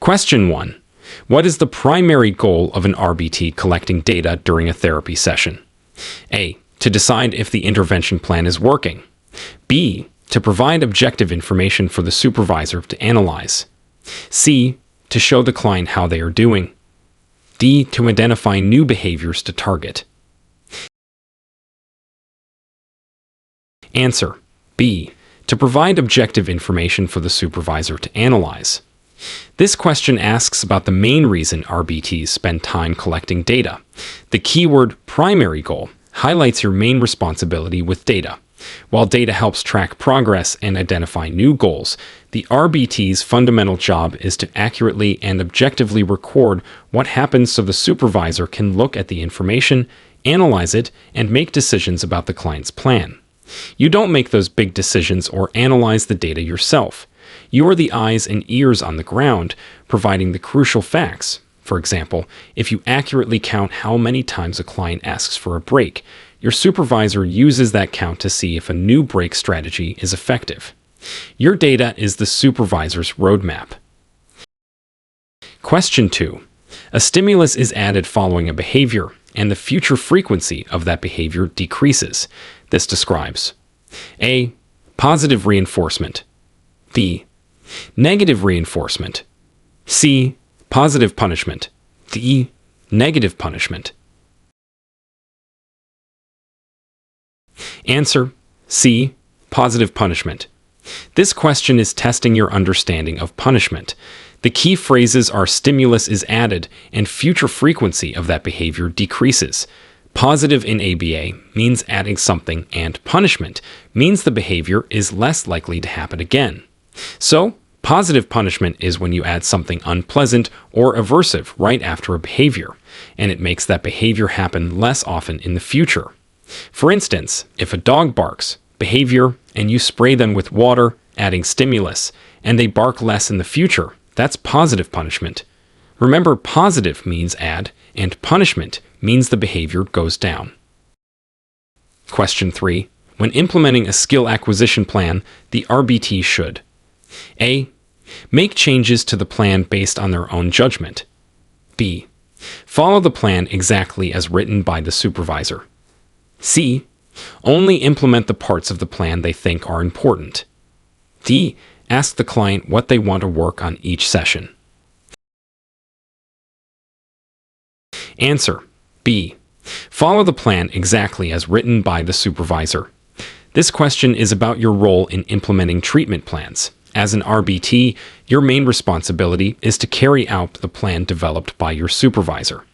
Question 1. What is the primary goal of an RBT collecting data during a therapy session? A. To decide if the intervention plan is working. B. To provide objective information for the supervisor to analyze. C. To show the client how they are doing. D. To identify new behaviors to target. Answer. B. To provide objective information for the supervisor to analyze. This question asks about the main reason RBTs spend time collecting data. The keyword primary goal highlights your main responsibility with data. While data helps track progress and identify new goals, the RBT's fundamental job is to accurately and objectively record what happens so the supervisor can look at the information, analyze it, and make decisions about the client's plan. You don't make those big decisions or analyze the data yourself. You are the eyes and ears on the ground, providing the crucial facts. For example, if you accurately count how many times a client asks for a break, your supervisor uses that count to see if a new break strategy is effective. Your data is the supervisor's roadmap. Question 2. A stimulus is added following a behavior, and the future frequency of that behavior decreases. This describes A. Positive reinforcement. B. Negative reinforcement. C. Positive punishment. D. Negative punishment. Answer. C. Positive punishment. This question is testing your understanding of punishment. The key phrases are stimulus is added and future frequency of that behavior decreases. Positive in ABA means adding something, and punishment means the behavior is less likely to happen again. So, positive punishment is when you add something unpleasant or aversive right after a behavior, and it makes that behavior happen less often in the future. For instance, if a dog barks, behavior, and you spray them with water, adding stimulus, and they bark less in the future, that's positive punishment. Remember, positive means add, and punishment means the behavior goes down. Question 3. When implementing a skill acquisition plan, the RBT should A. Make changes to the plan based on their own judgment. B. Follow the plan exactly as written by the supervisor. C. Only implement the parts of the plan they think are important. D. Ask the client what they want to work on each session. Answer. B. Follow the plan exactly as written by the supervisor. This question is about your role in implementing treatment plans. As an RBT, your main responsibility is to carry out the plan developed by your supervisor.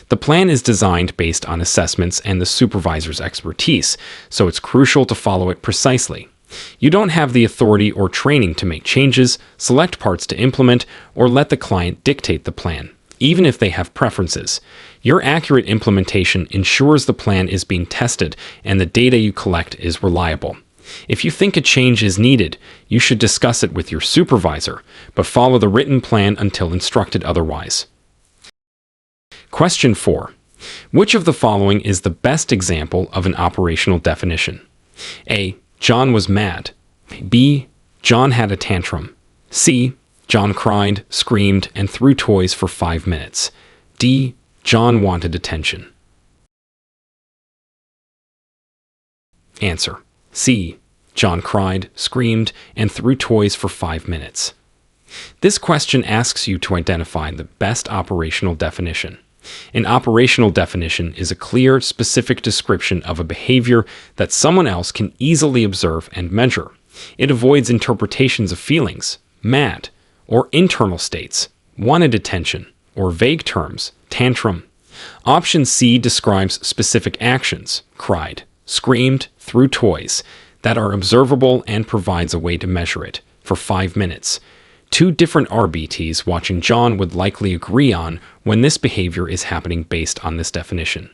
The plan is designed based on assessments and the supervisor's expertise, so it's crucial to follow it precisely. You don't have the authority or training to make changes, select parts to implement, or let the client dictate the plan, even if they have preferences. Your accurate implementation ensures the plan is being tested and the data you collect is reliable. If you think a change is needed, you should discuss it with your supervisor, but follow the written plan until instructed otherwise. Question 4. Which of the following is the best example of an operational definition? A. John was mad. B. John had a tantrum. C. John cried, screamed, and threw toys for 5 minutes. D. John wanted attention. Answer. C. John cried, screamed, and threw toys for 5 minutes. This question asks you to identify the best operational definition. An operational definition is a clear, specific description of a behavior that someone else can easily observe and measure. It avoids interpretations of feelings, mad, or internal states, wanted attention, or vague terms, tantrum. Option C describes specific actions, cried, screamed, threw toys, that are observable and provides a way to measure it, for 5 minutes. 2 different RBTs watching John would likely agree on when this behavior is happening based on this definition.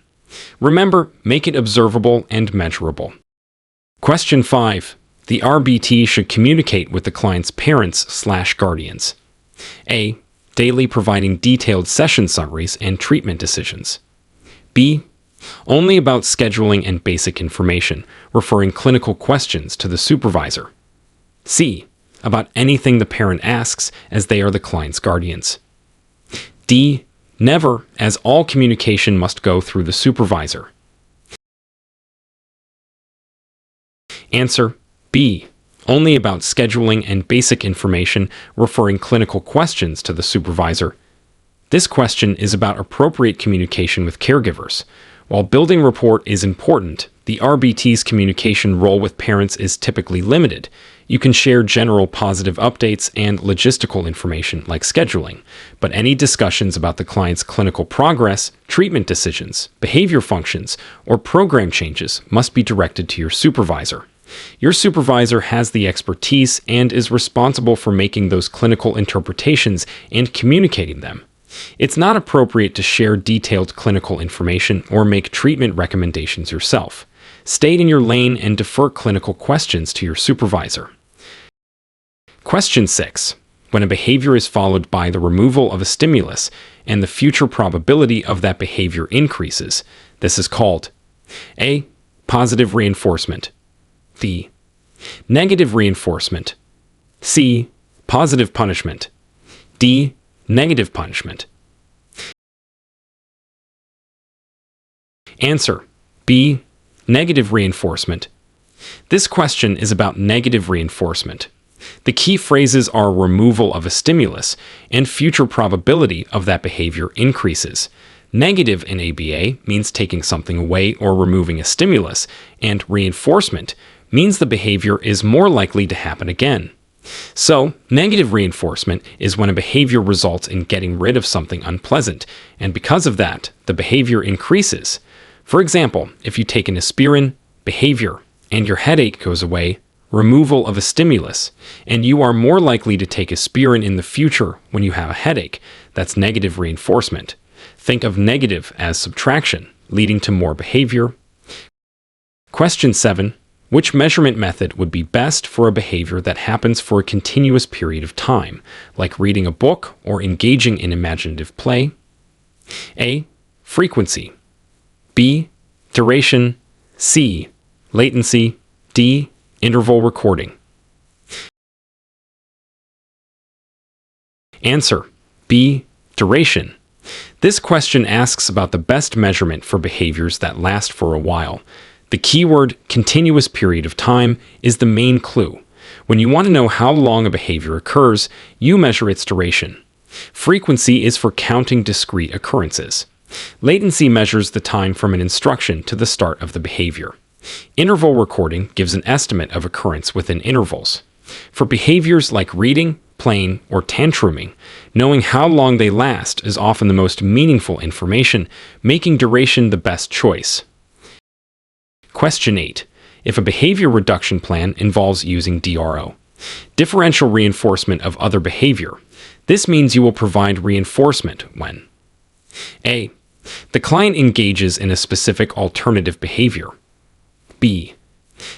Remember, make it observable and measurable. Question 5. The RBT should communicate with the client's parents/guardians. A. Daily providing detailed session summaries and treatment decisions. B. Only about scheduling and basic information, referring clinical questions to the supervisor. C. About anything the parent asks, as they are the client's guardians. D. Never, as all communication must go through the supervisor. Answer B. Only about scheduling and basic information, referring clinical questions to the supervisor. This question is about appropriate communication with caregivers. While building rapport is important, the RBT's communication role with parents is typically limited. You can share general positive updates and logistical information like scheduling, but any discussions about the client's clinical progress, treatment decisions, behavior functions, or program changes must be directed to your supervisor. Your supervisor has the expertise and is responsible for making those clinical interpretations and communicating them. It's not appropriate to share detailed clinical information or make treatment recommendations yourself. Stay in your lane and defer clinical questions to your supervisor. Question 6. When a behavior is followed by the removal of a stimulus and the future probability of that behavior increases, this is called A. Positive reinforcement. B. Negative reinforcement. C. Positive punishment. D. Negative punishment. Answer B. Negative reinforcement. This question is about negative reinforcement. The key phrases are removal of a stimulus and future probability of that behavior increases. Negative in ABA means taking something away or removing a stimulus, and reinforcement means the behavior is more likely to happen again. So, negative reinforcement is when a behavior results in getting rid of something unpleasant, and because of that, the behavior increases. For example, if you take an aspirin, behavior, and your headache goes away, removal of a stimulus, and you are more likely to take aspirin in the future when you have a headache, that's negative reinforcement. Think of negative as subtraction, leading to more behavior. Question 7. Which measurement method would be best for a behavior that happens for a continuous period of time, like reading a book or engaging in imaginative play? A. Frequency. B. Duration. C. Latency. D. Interval recording. Answer B. Duration. This question asks about the best measurement for behaviors that last for a while. The keyword continuous period of time is the main clue. When you want to know how long a behavior occurs, you measure its duration. Frequency is for counting discrete occurrences. Latency measures the time from an instruction to the start of the behavior. Interval recording gives an estimate of occurrence within intervals. For behaviors like reading, playing, or tantruming, knowing how long they last is often the most meaningful information, making duration the best choice. Question 8. If a behavior reduction plan involves using DRO, differential reinforcement of other behavior, this means you will provide reinforcement when A. The client engages in a specific alternative behavior. B.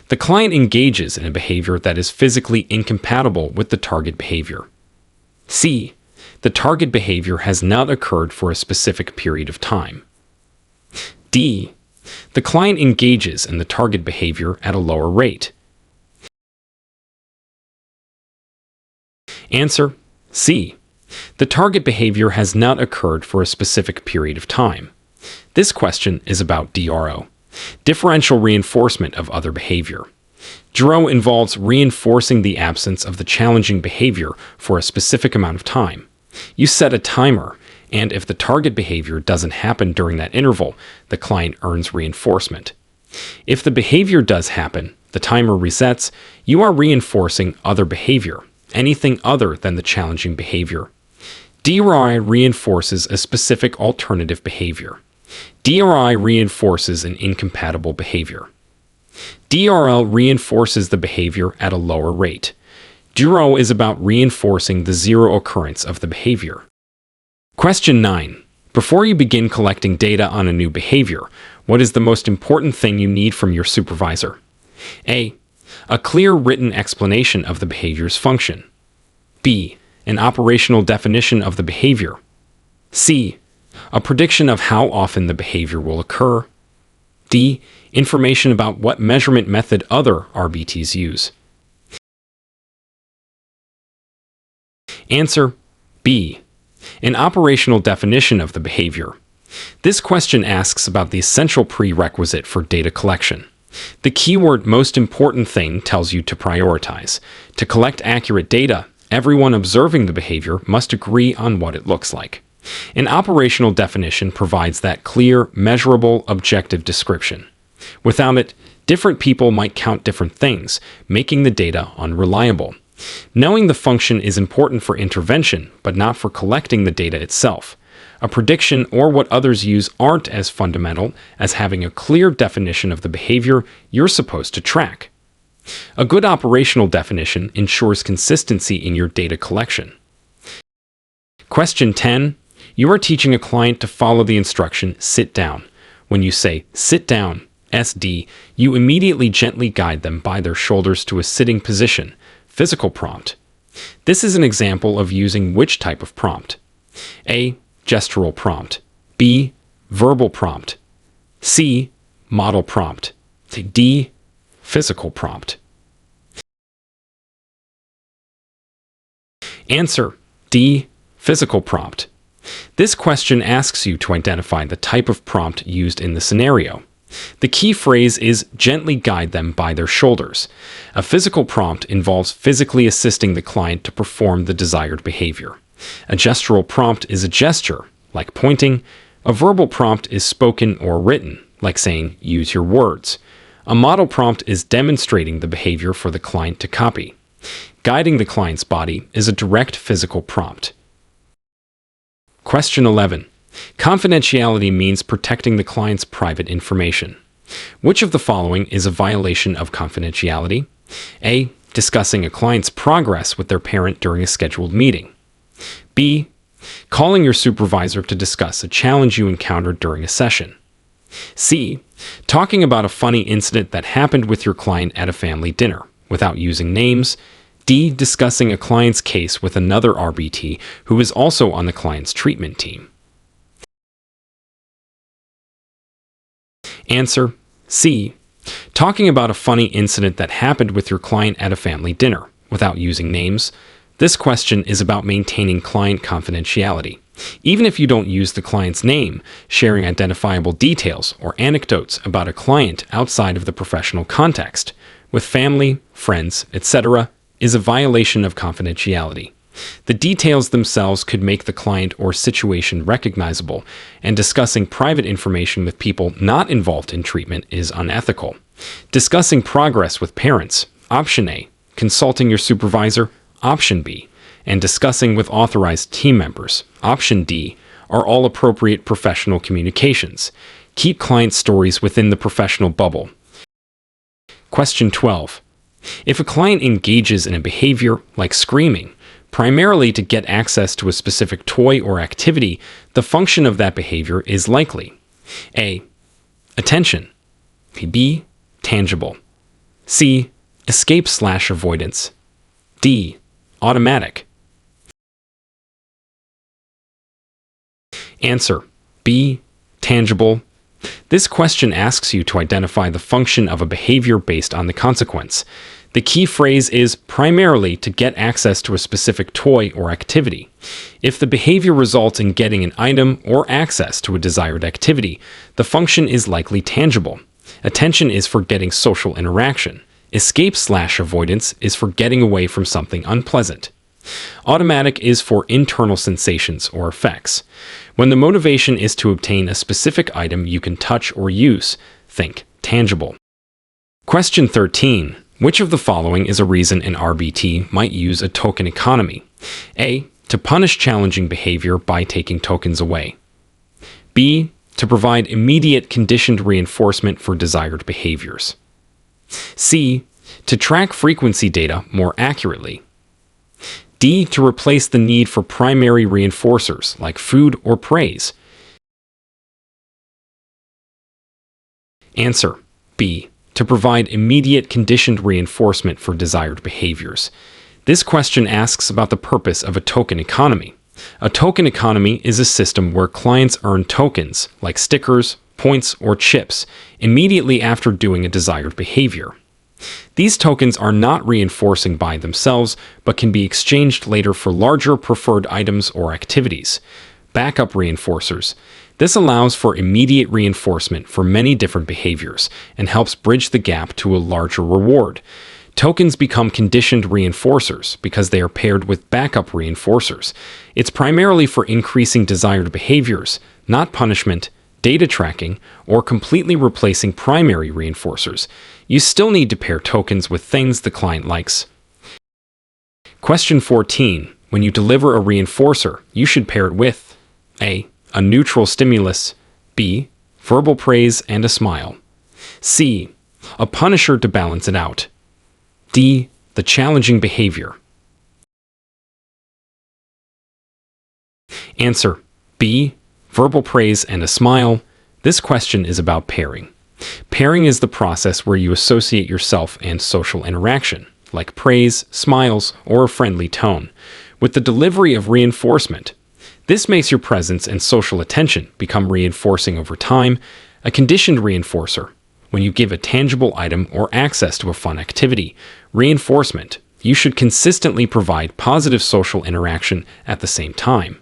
The client engages in a behavior that is physically incompatible with the target behavior. C. The target behavior has not occurred for a specific period of time. D. The client engages in the target behavior at a lower rate. Answer C. The target behavior has not occurred for a specific period of time. This question is about DRO, differential reinforcement of other behavior. DRO involves reinforcing the absence of the challenging behavior for a specific amount of time. You set a timer, and if the target behavior doesn't happen during that interval, the client earns reinforcement. If the behavior does happen, the timer resets, you are reinforcing other behavior, anything other than the challenging behavior. DRI reinforces a specific alternative behavior. DRI reinforces an incompatible behavior. DRL reinforces the behavior at a lower rate. DRO is about reinforcing the zero occurrence of the behavior. Question 9. Before you begin collecting data on a new behavior, what is the most important thing you need from your supervisor? A. A clear written explanation of the behavior's function. B. An operational definition of the behavior. C. A prediction of how often the behavior will occur. D. Information about what measurement method other RBTs use. Answer B. An operational definition of the behavior. This question asks about the essential prerequisite for data collection. The keyword most important thing tells you to prioritize. To collect accurate data, everyone observing the behavior must agree on what it looks like. An operational definition provides that clear, measurable, objective description. Without it, different people might count different things, making the data unreliable. Knowing the function is important for intervention, but not for collecting the data itself. A prediction or what others use aren't as fundamental as having a clear definition of the behavior you're supposed to track. A good operational definition ensures consistency in your data collection. Question 10. You are teaching a client to follow the instruction, sit down. When you say, sit down, SD, you immediately gently guide them by their shoulders to a sitting position, physical prompt. This is an example of using which type of prompt? A. Gestural prompt. B. Verbal prompt. C. Model prompt. D. Physical prompt. Answer: D. Physical prompt. This question asks you to identify the type of prompt used in the scenario. The key phrase is gently guide them by their shoulders. A physical prompt involves physically assisting the client to perform the desired behavior. A gestural prompt is a gesture, like pointing. A verbal prompt is spoken or written, like saying, use your words. A model prompt is demonstrating the behavior for the client to copy. Guiding the client's body is a direct physical prompt. Question 11. Confidentiality means protecting the client's private information. Which of the following is a violation of confidentiality? A. Discussing a client's progress with their parent during a scheduled meeting. B. Calling your supervisor to discuss a challenge you encountered during a session. C. Talking about a funny incident that happened with your client at a family dinner, without using names. D. Discussing a client's case with another RBT who is also on the client's treatment team. Answer: C. Talking about a funny incident that happened with your client at a family dinner, without using names. This question is about maintaining client confidentiality. Even if you don't use the client's name, sharing identifiable details or anecdotes about a client outside of the professional context, with family, friends, etc., is a violation of confidentiality. The details themselves could make the client or situation recognizable, and discussing private information with people not involved in treatment is unethical. Discussing progress with parents, option A, consulting your supervisor, option B, and discussing with authorized team members, option D, are all appropriate professional communications. Keep client stories within the professional bubble. Question 12. If a client engages in a behavior like screaming, primarily to get access to a specific toy or activity, the function of that behavior is likely A. Attention. B. Tangible. C. Escape/avoidance. D. Automatic. Answer: B. Tangible. This question asks you to identify the function of a behavior based on the consequence. The key phrase is primarily to get access to a specific toy or activity. If the behavior results in getting an item or access to a desired activity, the function is likely tangible. Attention is for getting social interaction. Escape/avoidance is for getting away from something unpleasant. Automatic is for internal sensations or effects. When the motivation is to obtain a specific item you can touch or use, think tangible. Question 13. Which of the following is a reason an RBT might use a token economy? A. To punish challenging behavior by taking tokens away. B. To provide immediate conditioned reinforcement for desired behaviors. C. To track frequency data more accurately. D. To replace the need for primary reinforcers like food or praise. Answer: B. To provide immediate conditioned reinforcement for desired behaviors. This question asks about the purpose of a token economy. A token economy is a system where clients earn tokens, like stickers, points, or chips, immediately after doing a desired behavior. These tokens are not reinforcing by themselves, but can be exchanged later for larger preferred items or activities. Backup reinforcers. This allows for immediate reinforcement for many different behaviors and helps bridge the gap to a larger reward. Tokens become conditioned reinforcers because they are paired with backup reinforcers. It's primarily for increasing desired behaviors, not punishment, data tracking, or completely replacing primary reinforcers. You still need to pair tokens with things the client likes. Question 14. When you deliver a reinforcer, you should pair it with A. A neutral stimulus. B. Verbal praise and a smile. C. A punisher to balance it out. D. The challenging behavior. Answer. B. Verbal praise and a smile. This question is about pairing. Pairing is the process where you associate yourself and social interaction, like praise, smiles, or a friendly tone, with the delivery of reinforcement. This makes your presence and social attention become reinforcing over time. A conditioned reinforcer. When you give a tangible item or access to a fun activity. Reinforcement. You should consistently provide positive social interaction at the same time.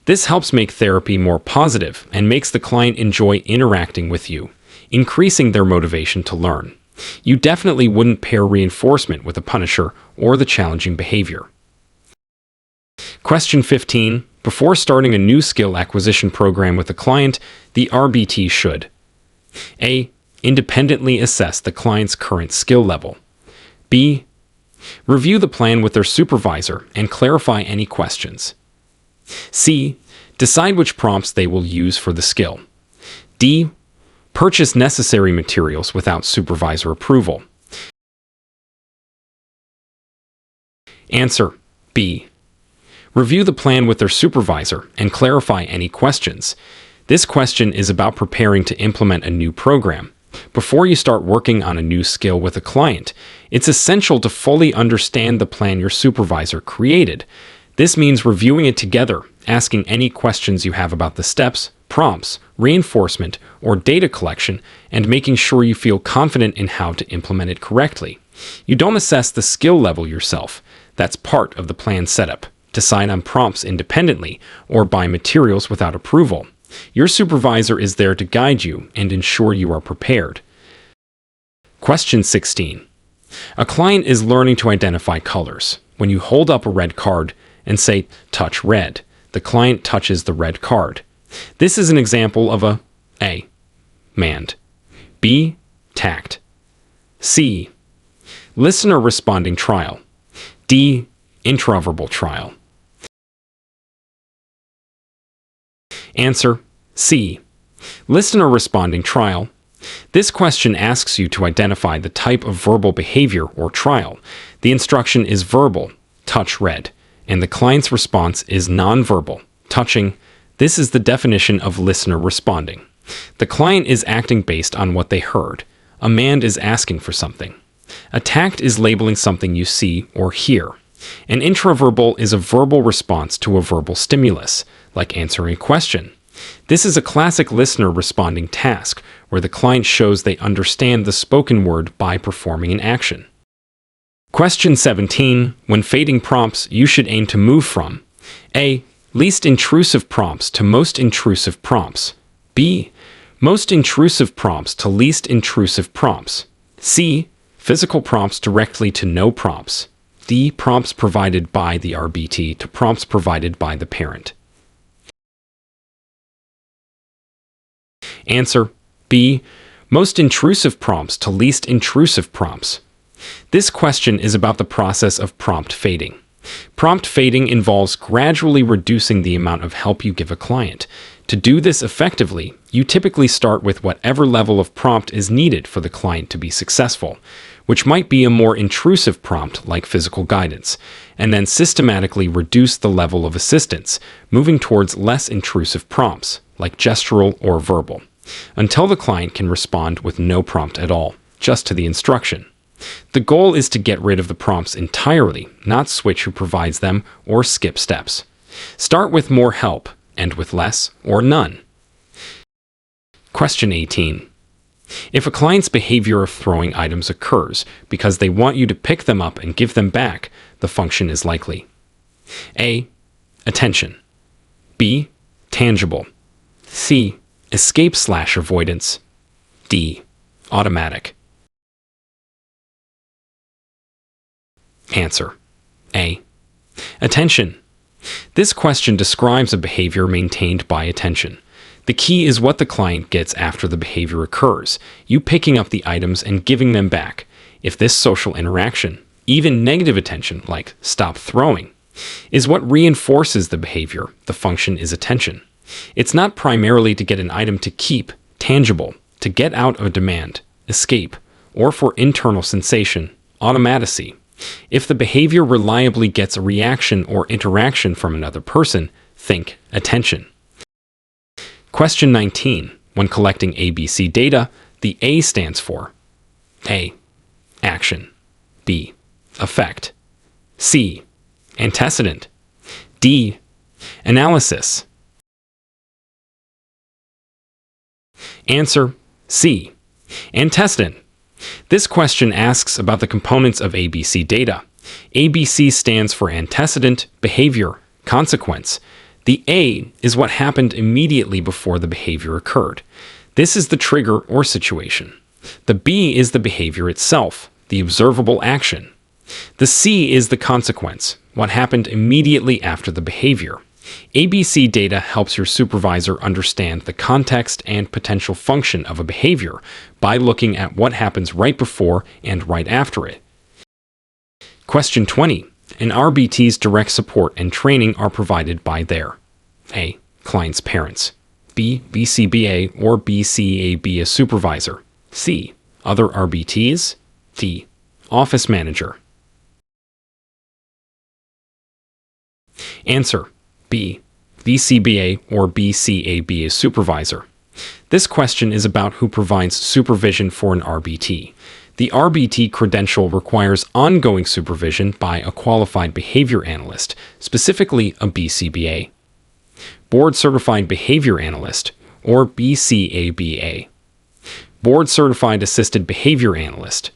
This helps make therapy more positive and makes the client enjoy interacting with you, increasing their motivation to learn. You definitely wouldn't pair reinforcement with a punisher or the challenging behavior. Question 15. Before starting a new skill acquisition program with a client, the RBT should A. Independently assess the client's current skill level. B. Review the plan with their supervisor and clarify any questions. C. Decide which prompts they will use for the skill. D. Purchase necessary materials without supervisor approval. Answer. B. Review the plan with their supervisor and clarify any questions. This question is about preparing to implement a new program. Before you start working on a new skill with a client, it's essential to fully understand the plan your supervisor created. This means reviewing it together, asking any questions you have about the steps, prompts, reinforcement, or data collection, and making sure you feel confident in how to implement it correctly. You don't assess the skill level yourself. That's part of the plan setup. Decide on prompts independently or buy materials without approval. Your supervisor is there to guide you and ensure you are prepared. Question 16. A client is learning to identify colors. When you hold up a red card and say, "Touch red," the client touches the red card. This is an example of A. Mand. B. Tact. C. Listener responding trial. D. Intraverbal trial. Answer. C. Listener responding trial. This question asks you to identify the type of verbal behavior or trial. The instruction is verbal, touch red, and the client's response is nonverbal, touching. This is the definition of listener responding. The client is acting based on what they heard. A mand is asking for something. A tact is labeling something you see or hear. An intraverbal is a verbal response to a verbal stimulus, like answering a question. This is a classic listener responding task, where the client shows they understand the spoken word by performing an action. Question 17. When fading prompts, you should aim to move from A. Least intrusive prompts to most intrusive prompts. B. Most intrusive prompts to least intrusive prompts. C. Physical prompts directly to no prompts. D. Prompts provided by the RBT to prompts provided by the parent. Answer. B. Most intrusive prompts to least intrusive prompts. This question is about the process of prompt fading. Prompt fading involves gradually reducing the amount of help you give a client. To do this effectively, you typically start with whatever level of prompt is needed for the client to be successful, which might be a more intrusive prompt like physical guidance, and then systematically reduce the level of assistance, moving towards less intrusive prompts like gestural or verbal, until the client can respond with no prompt at all, just to the instruction. The goal is to get rid of the prompts entirely, not switch who provides them or skip steps. Start with more help, end with less or none. Question 18. If a client's behavior of throwing items occurs because they want you to pick them up and give them back, the function is likely. A. Attention. B. Tangible. C. Escape/avoidance. D. Automatic. Answer. A. Attention. This question describes a behavior maintained by attention. The key is what the client gets after the behavior occurs, you picking up the items and giving them back. If this social interaction, even negative attention like stop throwing, is what reinforces the behavior, the function is attention. It's not primarily to get an item to keep, tangible, to get out of a demand, escape, or for internal sensation, automaticity. If the behavior reliably gets a reaction or interaction from another person, think attention. Question 19. When collecting ABC data, the A stands for A. Action. B. Effect. C. Antecedent. D. Analysis. Answer. C. Antecedent. This question asks about the components of ABC data. ABC stands for antecedent, behavior, consequence. The A is what happened immediately before the behavior occurred. This is the trigger or situation. The B is the behavior itself, the observable action. The C is the consequence, what happened immediately after the behavior. ABC data helps your supervisor understand the context and potential function of a behavior by looking at what happens right before and right after it. Question 20. An RBT's direct support and training are provided by their A. Client's parents. B. BCBA or BCAB, a supervisor. C. Other RBTs. D. Office manager. Answer. B. BCBA or BCAB, a supervisor. This question is about who provides supervision for an RBT. The RBT credential requires ongoing supervision by a qualified behavior analyst, specifically a BCBA. Board Certified Behavior Analyst, or BCABA. Board Certified Assisted Behavior Analyst.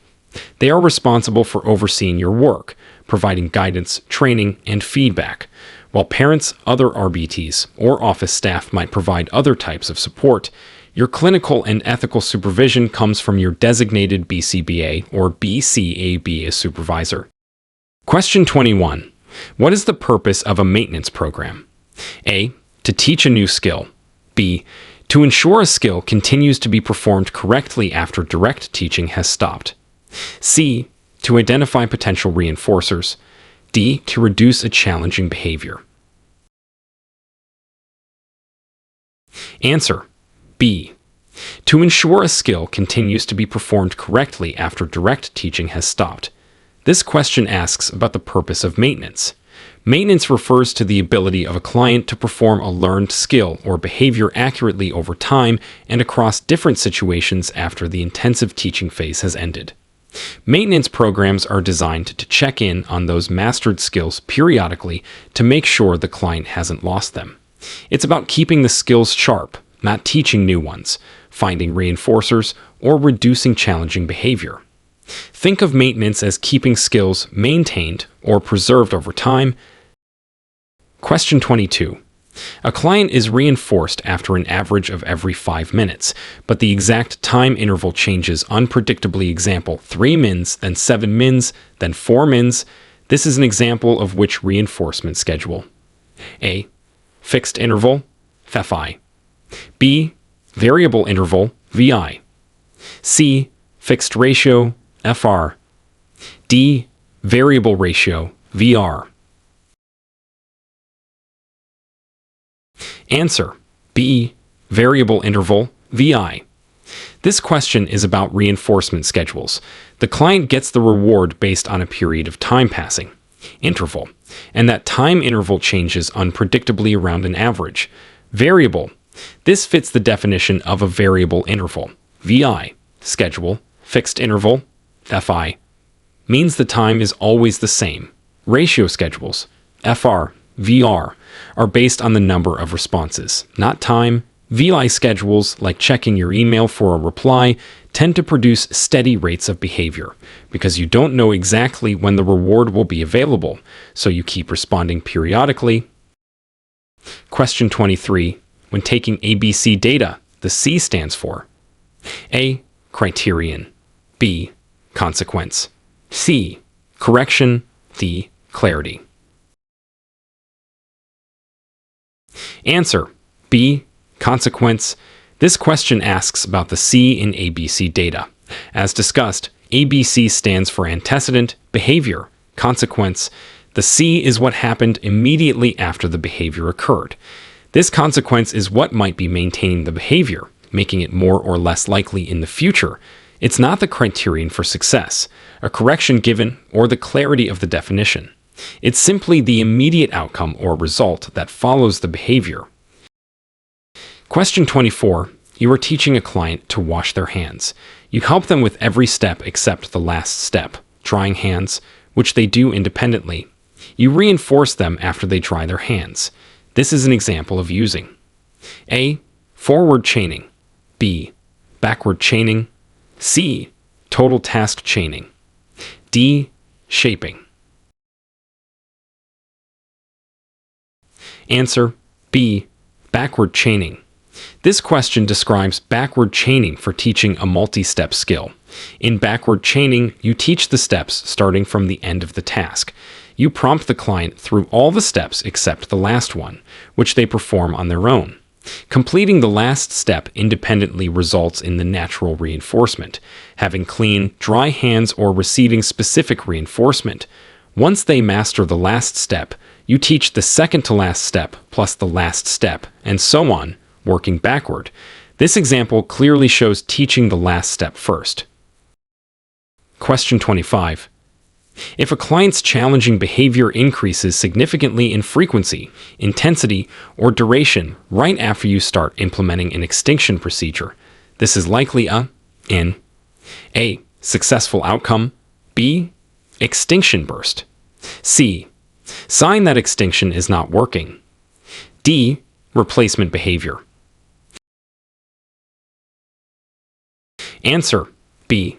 They are responsible for overseeing your work, providing guidance, training, and feedback. While parents, other RBTs, or office staff might provide other types of support, your clinical and ethical supervision comes from your designated BCBA or BCAB as supervisor. Question 21. What is the purpose of a maintenance program? A. To teach a new skill. B. To ensure a skill continues to be performed correctly after direct teaching has stopped. C. To identify potential reinforcers. D. To reduce a challenging behavior. Answer. B. To ensure a skill continues to be performed correctly after direct teaching has stopped. This question asks about the purpose of maintenance. Maintenance refers to the ability of a client to perform a learned skill or behavior accurately over time and across different situations after the intensive teaching phase has ended. Maintenance programs are designed to check in on those mastered skills periodically to make sure the client hasn't lost them. It's about keeping the skills sharp, not teaching new ones, finding reinforcers, or reducing challenging behavior. Think of maintenance as keeping skills maintained or preserved over time. Question 22. A client is reinforced after an average of every 5 minutes, but the exact time interval changes unpredictably. Example, 3 mins, then 7 mins, then 4 mins. This is an example of which reinforcement schedule? A. Fixed interval, FI. B. Variable interval, VI. C. Fixed ratio, FR. D. Variable ratio, VR. Answer. B. Variable interval, VI. This question is about reinforcement schedules. The client gets the reward based on a period of time passing, interval, and that time interval changes unpredictably around an average. Variable. This fits the definition of a variable interval. VI, schedule, fixed interval, FI, means the time is always the same. Ratio schedules, FR, VR, are based on the number of responses, not time. VI schedules, like checking your email for a reply, tend to produce steady rates of behavior because you don't know exactly when the reward will be available, so you keep responding periodically. Question 23. When taking ABC data, the C stands for A. Criterion, B. Consequence, C. Correction, D. Clarity. Answer: B. Consequence. This question asks about the C in ABC data. As discussed, ABC stands for antecedent, behavior, consequence. The C is what happened immediately after the behavior occurred. This consequence is what might be maintaining the behavior, making it more or less likely in the future. It's not the criterion for success, a correction given, or the clarity of the definition. It's simply the immediate outcome or result that follows the behavior. Question 24. You are teaching a client to wash their hands. You help them with every step except the last step, drying hands, which they do independently. You reinforce them after they dry their hands. This is an example of using A. Forward chaining, B. Backward chaining, C. Total task chaining, D. Shaping. Answer: B. Backward chaining. This question describes backward chaining for teaching a multi-step skill. In backward chaining, you teach the steps starting from the end of the task. You prompt the client through all the steps except the last one, which they perform on their own. Completing the last step independently results in the natural reinforcement, having clean, dry hands or receiving specific reinforcement. Once they master the last step, you teach the second to last step plus the last step, and so on, working backward. This example clearly shows teaching the last step first. Question 25. If a client's challenging behavior increases significantly in frequency, intensity, or duration right after you start implementing an extinction procedure, this is likely an A. Successful outcome, B. Extinction burst, C. Sign that extinction is not working, D. Replacement behavior. Answer: B.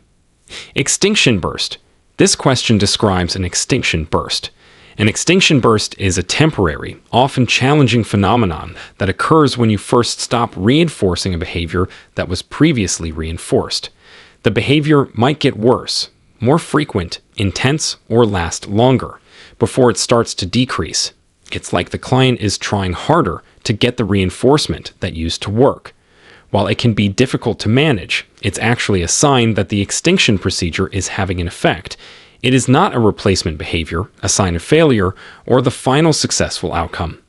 Extinction burst. This question describes an extinction burst. An extinction burst is a temporary, often challenging phenomenon that occurs when you first stop reinforcing a behavior that was previously reinforced. The behavior might get worse, more frequent, intense, or last longer before it starts to decrease. It's like the client is trying harder to get the reinforcement that used to work. While it can be difficult to manage, it's actually a sign that the extinction procedure is having an effect. It is not a replacement behavior, a sign of failure, or the final successful outcome.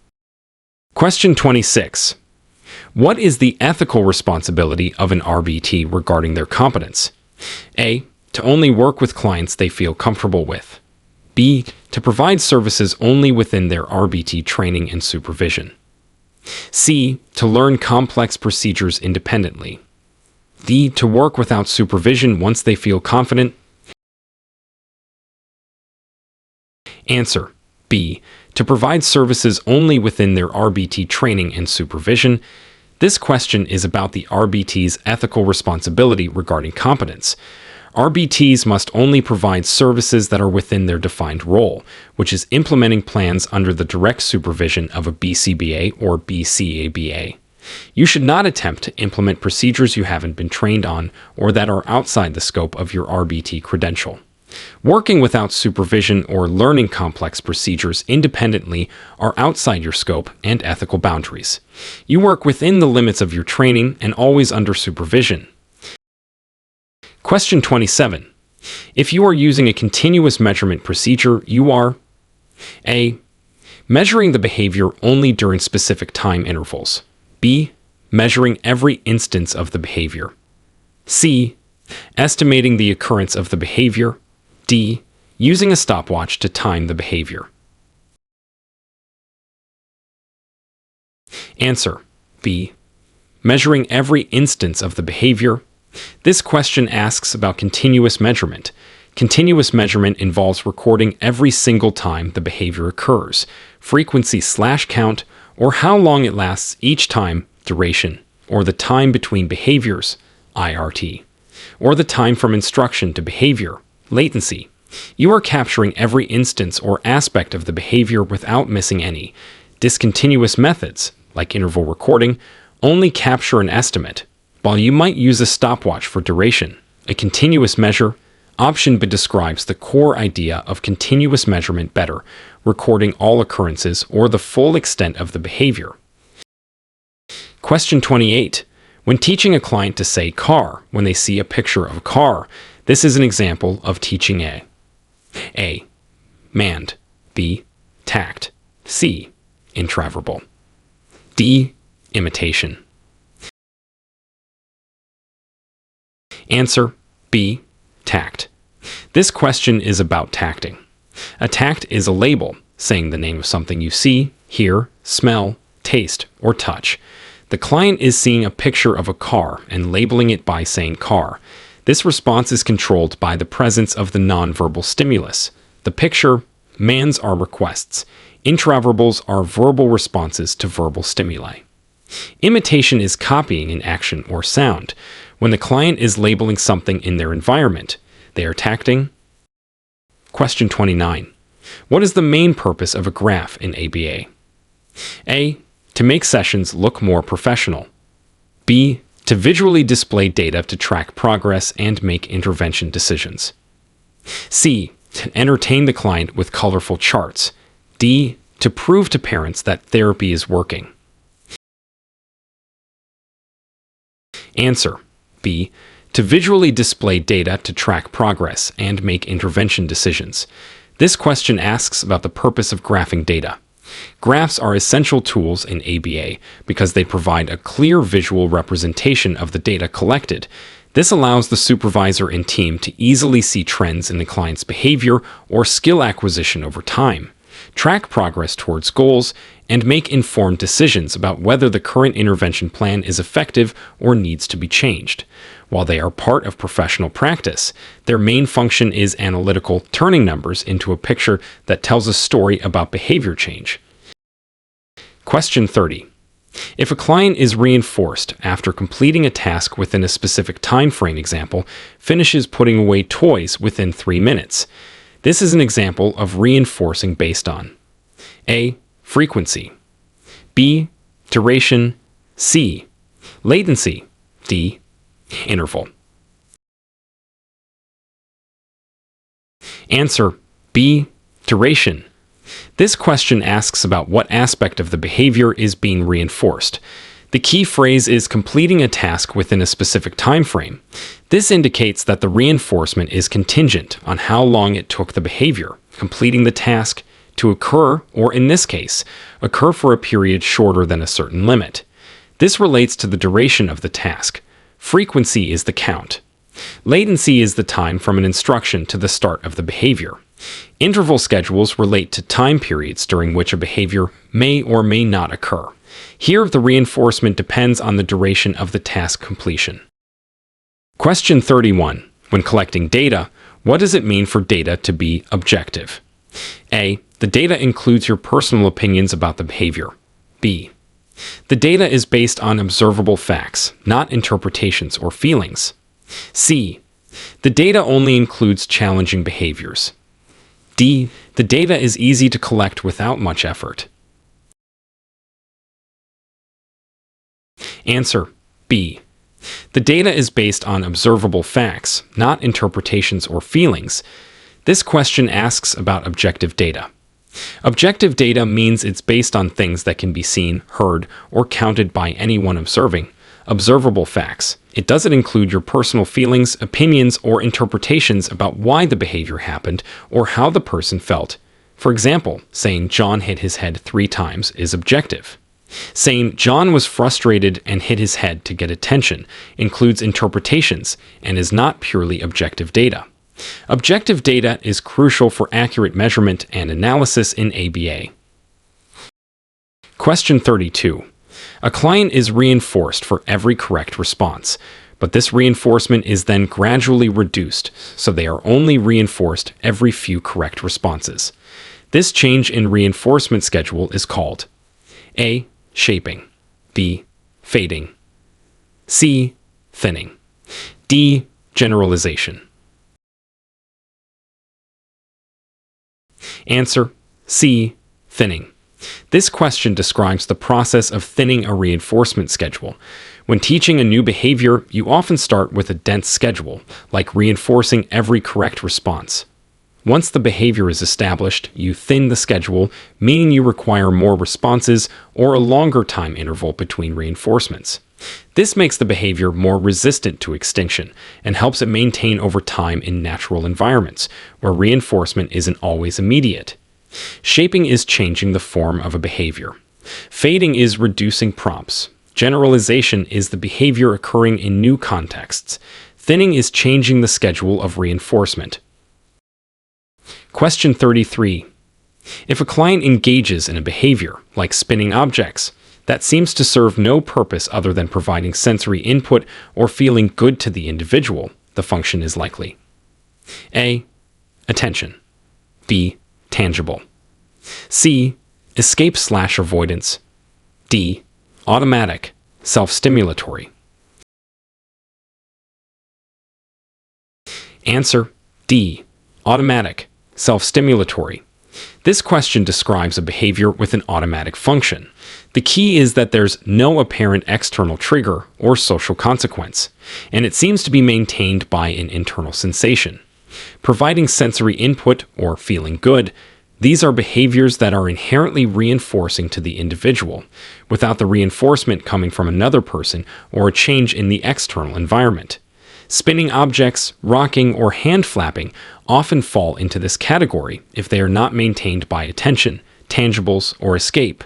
Question 26. What is the ethical responsibility of an RBT regarding their competence? A. To only work with clients they feel comfortable with. B. To provide services only within their RBT training and supervision. C. To learn complex procedures independently. D. To work without supervision once they feel confident. Answer: B. To provide services only within their RBT training and supervision. This question is about the RBT's ethical responsibility regarding competence. RBTs must only provide services that are within their defined role, which is implementing plans under the direct supervision of a BCBA or BCABA. You should not attempt to implement procedures you haven't been trained on or that are outside the scope of your RBT credential. Working without supervision or learning complex procedures independently are outside your scope and ethical boundaries. You work within the limits of your training and always under supervision. Question 27. If you are using a continuous measurement procedure, you are A. Measuring the behavior only during specific time intervals. B. Measuring every instance of the behavior. C. Estimating the occurrence of the behavior. D. Using a stopwatch to time the behavior. Answer: B. Measuring every instance of the behavior. This question asks about continuous measurement. Continuous measurement involves recording every single time the behavior occurs, frequency/count, or how long it lasts each time, duration, or the time between behaviors, IRT. or the time from instruction to behavior, latency. You are capturing every instance or aspect of the behavior without missing any. Discontinuous methods, like interval recording, only capture an estimate, while you might use a stopwatch for duration. A continuous measure option but describes the core idea of continuous measurement better, recording all occurrences or the full extent of the behavior. Question 28. When teaching a client to say car when they see a picture of a car, this is an example of teaching A. Manned. B. Tact. C. Intraverbal. D. Imitation. Answer B. Tact. This question is about tacting. A tact is a label saying the name of something you see, hear, smell, taste, or touch. The client is seeing a picture of a car and labeling it by saying car. This response is controlled by the presence of the nonverbal stimulus. The picture, mands are requests. Intraverbals are verbal responses to verbal stimuli. Imitation is copying an action or sound. When the client is labeling something in their environment, they are tacting. Question 29. What is the main purpose of a graph in ABA? A. To make sessions look more professional. B. To visually display data to track progress and make intervention decisions. C. To entertain the client with colorful charts. D. To prove to parents that therapy is working. Answer B. To visually display data to track progress and make intervention decisions. This question asks about the purpose of graphing data. Graphs are essential tools in ABA because they provide a clear visual representation of the data collected. This allows the supervisor and team to easily see trends in the client's behavior or skill acquisition over time, track progress towards goals, and make informed decisions about whether the current intervention plan is effective or needs to be changed. While they are part of professional practice, their main function is analytical, turning numbers into a picture that tells a story about behavior change. Question 30. If a client is reinforced after completing a task within a specific time frame, example, finishes putting away toys within 3 minutes. This is an example of reinforcing based on A. Frequency. B. Duration. C. Latency. D. Interval. Answer B. Duration. This question asks about what aspect of the behavior is being reinforced. The key phrase is completing a task within a specific time frame. This indicates that the reinforcement is contingent on how long it took the behavior, completing the task, to occur, or in this case, occur for a period shorter than a certain limit. This relates to the duration of the task. Frequency is the count. Latency is the time from an instruction to the start of the behavior. Interval schedules relate to time periods during which a behavior may or may not occur. Here, the reinforcement depends on the duration of the task completion. Question 31. When collecting data, what does it mean for data to be objective? A. The data includes your personal opinions about the behavior. B. The data is based on observable facts, not interpretations or feelings. C. The data only includes challenging behaviors. D. The data is easy to collect without much effort. Answer B. The data is based on observable facts, not interpretations or feelings. This question asks about objective data. Objective data means it's based on things that can be seen, heard, or counted by anyone observing. Observable facts. It doesn't include your personal feelings, opinions, or interpretations about why the behavior happened or how the person felt. For example, saying John hit his head 3 times is objective. Saying John was frustrated and hit his head to get attention includes interpretations and is not purely objective data. Objective data is crucial for accurate measurement and analysis in ABA. Question 32. A client is reinforced for every correct response, but this reinforcement is then gradually reduced, so they are only reinforced every few correct responses. This change in reinforcement schedule is called A. Shaping. B. Fading. C. Thinning. D. generalization. Answer C. Thinning. This question describes the process of thinning a reinforcement schedule. When teaching a new behavior, you often start with a dense schedule, like reinforcing every correct response. Once the behavior is established, you thin the schedule, meaning you require more responses or a longer time interval between reinforcements. This makes the behavior more resistant to extinction and helps it maintain over time in natural environments, where reinforcement isn't always immediate. Shaping is changing the form of a behavior. Fading is reducing prompts. Generalization is the behavior occurring in new contexts. Thinning is changing the schedule of reinforcement. Question 33. If a client engages in a behavior, like spinning objects, that seems to serve no purpose other than providing sensory input or feeling good to the individual, the function is likely. A. Attention. B. Tangible. C. Escape/avoidance. D. Automatic, self-stimulatory. Answer D. Automatic, self-stimulatory. This question describes a behavior with an automatic function. The key is that there's no apparent external trigger or social consequence, and it seems to be maintained by an internal sensation. Providing sensory input or feeling good, these are behaviors that are inherently reinforcing to the individual, without the reinforcement coming from another person or a change in the external environment. Spinning objects, rocking, or hand flapping often fall into this category if they are not maintained by attention, tangibles, or escape.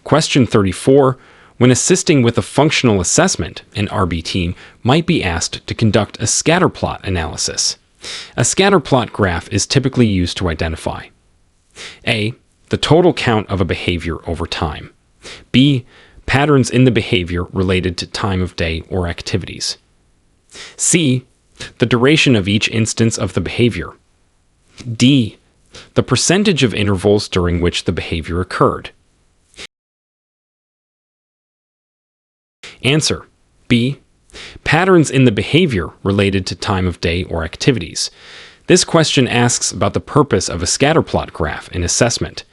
Question 34. When assisting with a functional assessment, an RBT might be asked to conduct a scatterplot analysis. A scatterplot graph is typically used to identify A. The total count of a behavior over time. B. Patterns in the behavior related to time of day or activities. C. The duration of each instance of the behavior. D. The percentage of intervals during which the behavior occurred. Answer B. Patterns in the behavior related to time of day or activities. This question asks about the purpose of a scatterplot graph in assessment.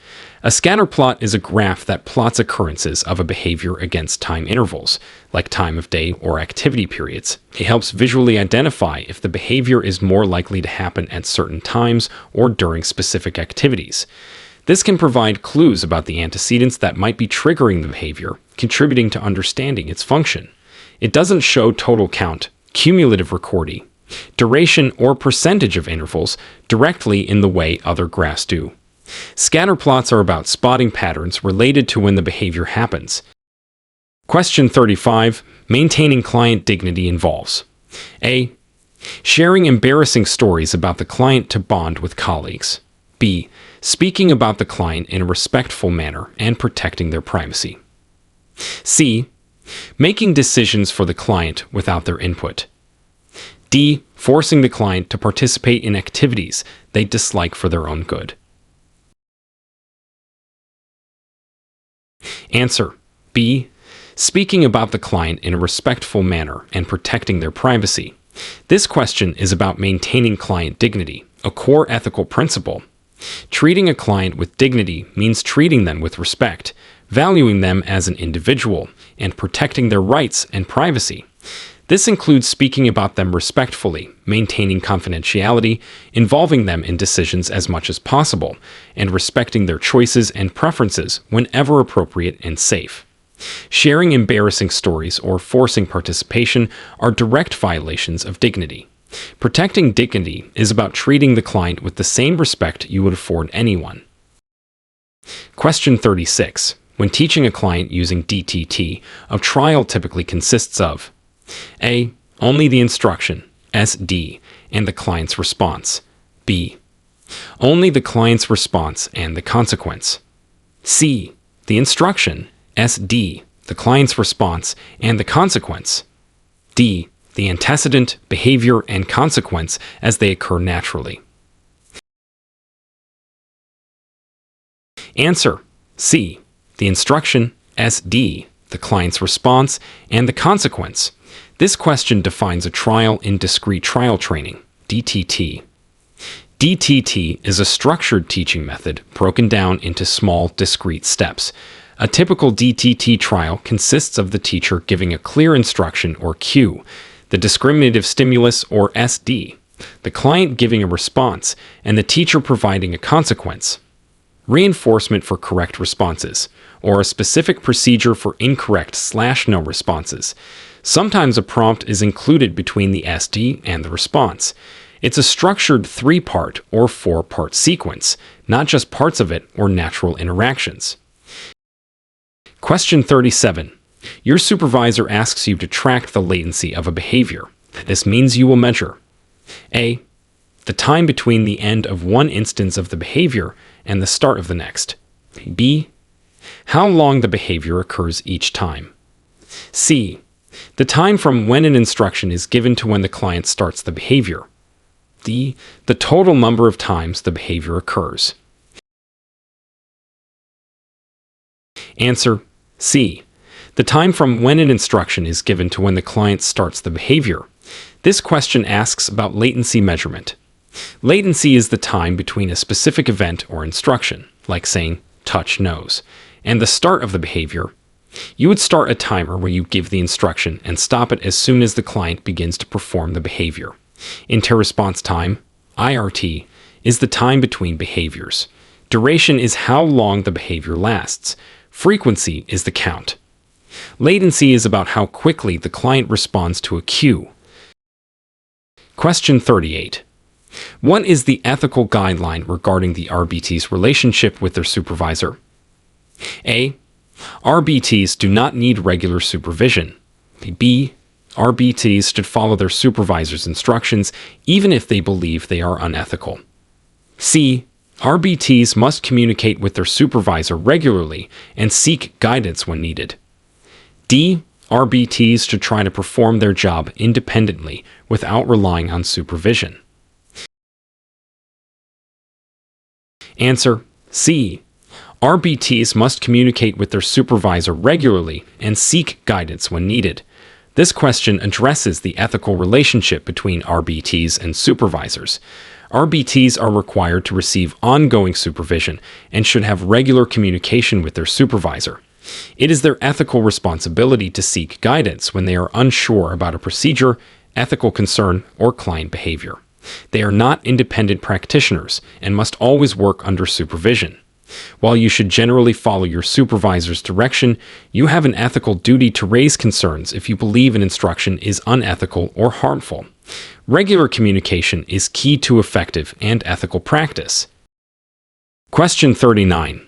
A scatterplot is a graph that plots occurrences of a behavior against time intervals, like time of day or activity periods. It helps visually identify if the behavior is more likely to happen at certain times or during specific activities. This can provide clues about the antecedents that might be triggering the behavior, contributing to understanding its function. It doesn't show total count, cumulative recording, duration, or percentage of intervals directly in the way other graphs do. Scatterplots are about spotting patterns related to when the behavior happens. Question 35. Maintaining client dignity involves A. Sharing embarrassing stories about the client to bond with colleagues. B. Speaking about the client in a respectful manner and protecting their privacy. C. Making decisions for the client without their input. D. Forcing the client to participate in activities they dislike for their own good. Answer B. Speaking about the client in a respectful manner and protecting their privacy. This question is about maintaining client dignity, a core ethical principle. Treating a client with dignity means treating them with respect, valuing them as an individual, and protecting their rights and privacy. This includes speaking about them respectfully, maintaining confidentiality, involving them in decisions as much as possible, and respecting their choices and preferences whenever appropriate and safe. Sharing embarrassing stories or forcing participation are direct violations of dignity. Protecting dignity is about treating the client with the same respect you would afford anyone. Question 36. When teaching a client using DTT, a trial typically consists of A. Only the instruction, SD, and the client's response. B. Only the client's response and the consequence. C. The instruction, SD, the client's response, and the consequence. D. The antecedent, behavior, and consequence as they occur naturally. Answer C. The instruction, SD, the client's response, and the consequence. This question defines a trial in discrete trial training, DTT. DTT is a structured teaching method broken down into small, discrete steps. A typical DTT trial consists of the teacher giving a clear instruction or cue, the discriminative stimulus or SD, the client giving a response, and the teacher providing a consequence. Reinforcement for correct responses, or a specific procedure for incorrect/no responses. Sometimes a prompt is included between the SD and the response. It's a structured 3-part or 4-part sequence, not just parts of it or natural interactions. Question 37. Your supervisor asks you to track the latency of a behavior. This means you will measure A. The time between the end of one instance of the behavior and the start of the next. B. How long the behavior occurs each time. C. The time from when an instruction is given to when the client starts the behavior. D. The total number of times the behavior occurs. Answer C. The time from when an instruction is given to when the client starts the behavior. This question asks about latency measurement. Latency is the time between a specific event or instruction, like saying touch nose, and the start of the behavior. You would start a timer where you give the instruction and stop it as soon as the client begins to perform the behavior. Inter-response time, IRT, is the time between behaviors. Duration is how long the behavior lasts. Frequency is the count. Latency is about how quickly the client responds to a cue. Question 38. What is the ethical guideline regarding the RBT's relationship with their supervisor? A. RBTs do not need regular supervision. B. RBTs should follow their supervisor's instructions even if they believe they are unethical. C. RBTs must communicate with their supervisor regularly and seek guidance when needed. D. RBTs should try to perform their job independently without relying on supervision. Answer C. RBTs must communicate with their supervisor regularly and seek guidance when needed. This question addresses the ethical relationship between RBTs and supervisors. RBTs are required to receive ongoing supervision and should have regular communication with their supervisor. It is their ethical responsibility to seek guidance when they are unsure about a procedure, ethical concern, or client behavior. They are not independent practitioners and must always work under supervision. While you should generally follow your supervisor's direction, you have an ethical duty to raise concerns if you believe an instruction is unethical or harmful. Regular communication is key to effective and ethical practice. Question 39.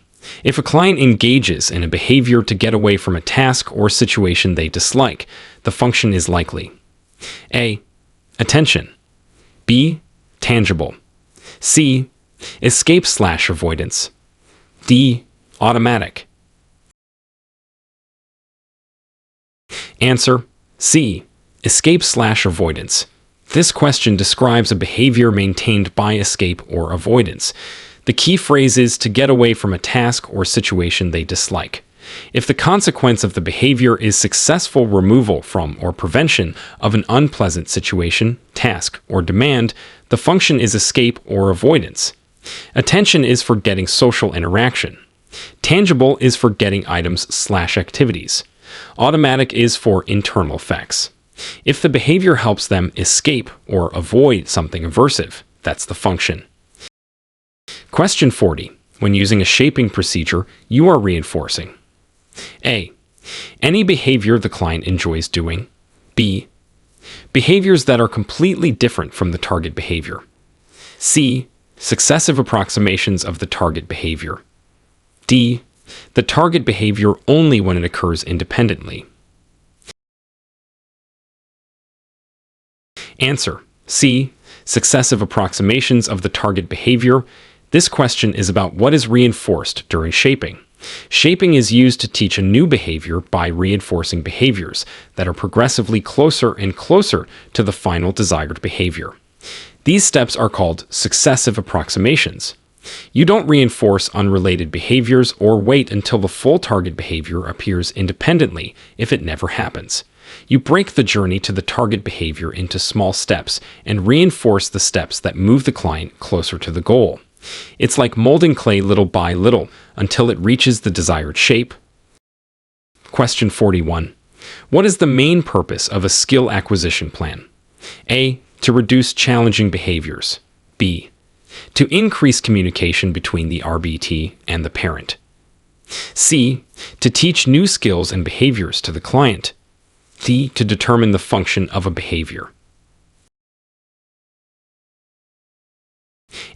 If a client engages in a behavior to get away from a task or situation they dislike, the function is likely A. Attention. B. Tangible. C. Escape/avoidance. D. Automatic. Answer C. Escape/avoidance. This question describes a behavior maintained by escape or avoidance. The key phrase is to get away from a task or situation they dislike. If the consequence of the behavior is successful removal from or prevention of an unpleasant situation, task, or demand, the function is escape or avoidance. Attention is for getting social interaction. Tangible is for getting items/activities. Automatic is for internal effects. If the behavior helps them escape or avoid something aversive, that's the function. Question 40. When using a shaping procedure, you are reinforcing A. Any behavior the client enjoys doing. B. Behaviors that are completely different from the target behavior. C. Successive approximations of the target behavior. D. The target behavior only when it occurs independently. Answer C. Successive approximations of the target behavior. This question is about what is reinforced during shaping. Shaping is used to teach a new behavior by reinforcing behaviors that are progressively closer and closer to the final desired behavior. These steps are called successive approximations. You don't reinforce unrelated behaviors or wait until the full target behavior appears independently if it never happens. You break the journey to the target behavior into small steps and reinforce the steps that move the client closer to the goal. It's like molding clay little by little until it reaches the desired shape. Question 41. What is the main purpose of a skill acquisition plan? A. To reduce challenging behaviors. B. To increase communication between the RBT and the parent. C. To teach new skills and behaviors to the client. D. To determine the function of a behavior.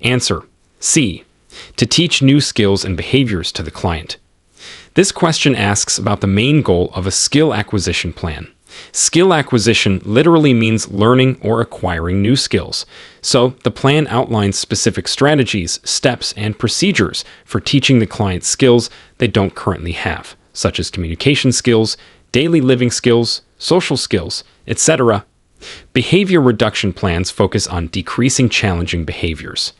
Answer. C. To teach new skills and behaviors to the client. This question asks about the main goal of a skill acquisition plan. Skill acquisition literally means learning or acquiring new skills. So, the plan outlines specific strategies, steps, and procedures for teaching the client skills they don't currently have, such as communication skills, daily living skills, social skills, etc. Behavior reduction plans focus on decreasing challenging behaviors.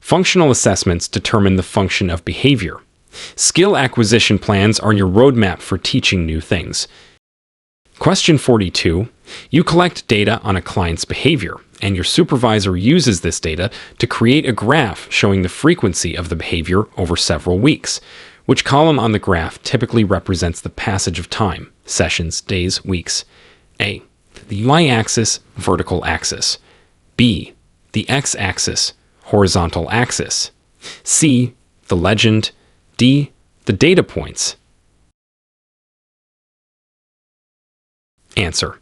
Functional assessments determine the function of behavior. Skill acquisition plans are your roadmap for teaching new things. Question 42. You collect data on a client's behavior, and your supervisor uses this data to create a graph showing the frequency of the behavior over several weeks. Which column on the graph typically represents the passage of time, sessions, days, weeks? A. The y-axis, vertical axis. B. The x-axis, horizontal axis. C. The legend. D. The data points. Answer.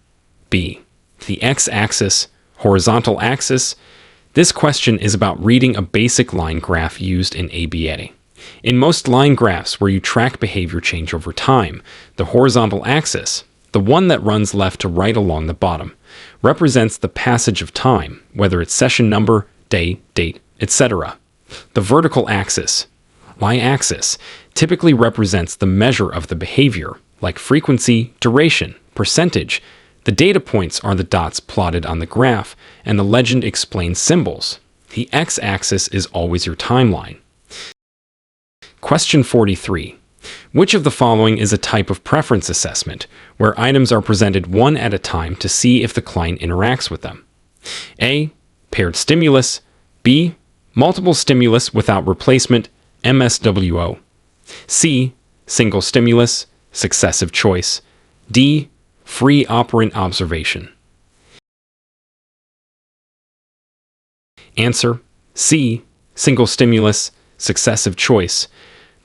B. The x-axis, horizontal axis. This question is about reading a basic line graph used in ABA. In most line graphs where you track behavior change over time, the horizontal axis, the one that runs left to right along the bottom, represents the passage of time, whether it's session number, day, date, etc. The vertical axis, y-axis, typically represents the measure of the behavior, like frequency, duration, percentage. The data points are the dots plotted on the graph, and the legend explains symbols. The x-axis is always your timeline. Question 43. Which of the following is a type of preference assessment, where items are presented one at a time to see if the client interacts with them? A. Paired stimulus. B. Multiple stimulus without replacement, MSWO. C. Single stimulus, successive choice. D. Free operant observation. Answer. C. Single stimulus, successive choice.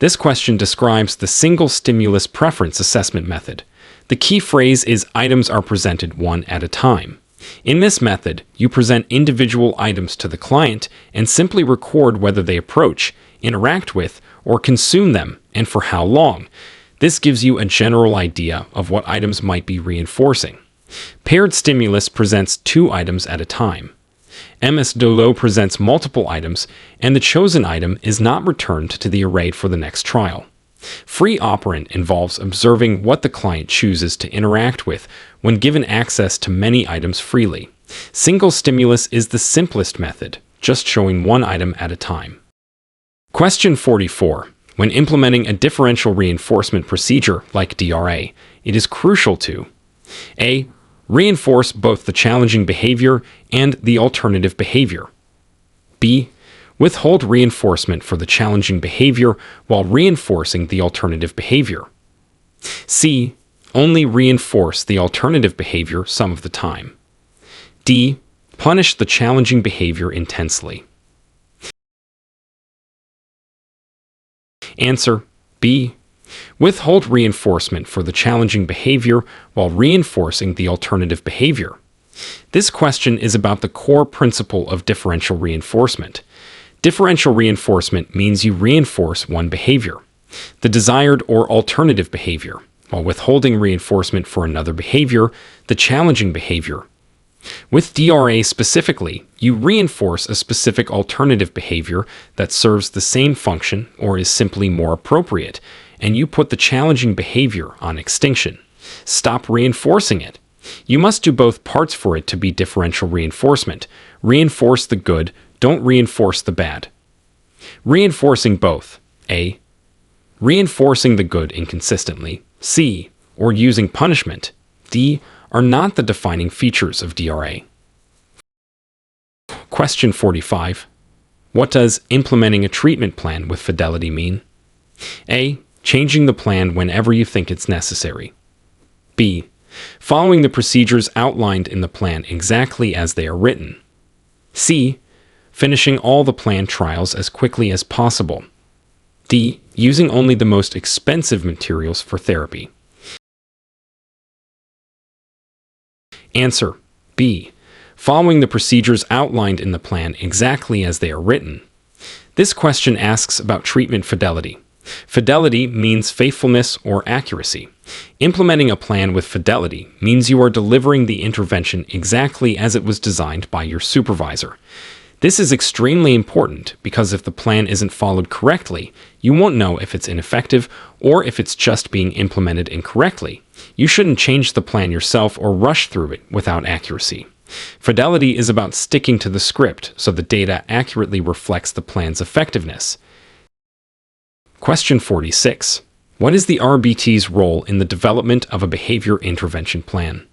This question describes the single stimulus preference assessment method. The key phrase is items are presented one at a time. In this method, you present individual items to the client and simply record whether they approach, interact with, or consume them, and for how long. This gives you a general idea of what items might be reinforcing. Paired stimulus presents two items at a time. MSWO presents multiple items, and the chosen item is not returned to the array for the next trial. Free operant involves observing what the client chooses to interact with when given access to many items freely. Single stimulus is the simplest method, just showing one item at a time. Question 44. When implementing a differential reinforcement procedure like DRA, it is crucial to A. Reinforce both the challenging behavior and the alternative behavior. B. Withhold reinforcement for the challenging behavior while reinforcing the alternative behavior. C. Only reinforce the alternative behavior some of the time. D. Punish the challenging behavior intensely. Answer. B. Withhold reinforcement for the challenging behavior while reinforcing the alternative behavior. This question is about the core principle of differential reinforcement. Differential reinforcement means you reinforce one behavior, the desired or alternative behavior, while withholding reinforcement for another behavior, the challenging behavior. With DRA specifically, you reinforce a specific alternative behavior that serves the same function or is simply more appropriate, and you put the challenging behavior on extinction. Stop reinforcing it. You must do both parts for it to be differential reinforcement. Reinforce the good, don't reinforce the bad. Reinforcing both. A. Reinforcing the good inconsistently. C. Or using punishment. D. Are not the defining features of DRA. Question 45. What does implementing a treatment plan with fidelity mean? A. Changing the plan whenever you think it's necessary. B. Following the procedures outlined in the plan exactly as they are written. C. Finishing all the planned trials as quickly as possible. D. Using only the most expensive materials for therapy. Answer. B. Following the procedures outlined in the plan exactly as they are written. This question asks about treatment fidelity. Fidelity means faithfulness or accuracy. Implementing a plan with fidelity means you are delivering the intervention exactly as it was designed by your supervisor. This is extremely important because if the plan isn't followed correctly, you won't know if it's ineffective or if it's just being implemented incorrectly. You shouldn't change the plan yourself or rush through it without accuracy. Fidelity is about sticking to the script so the data accurately reflects the plan's effectiveness. Question 46. What is the RBT's role in the development of a behavior intervention plan?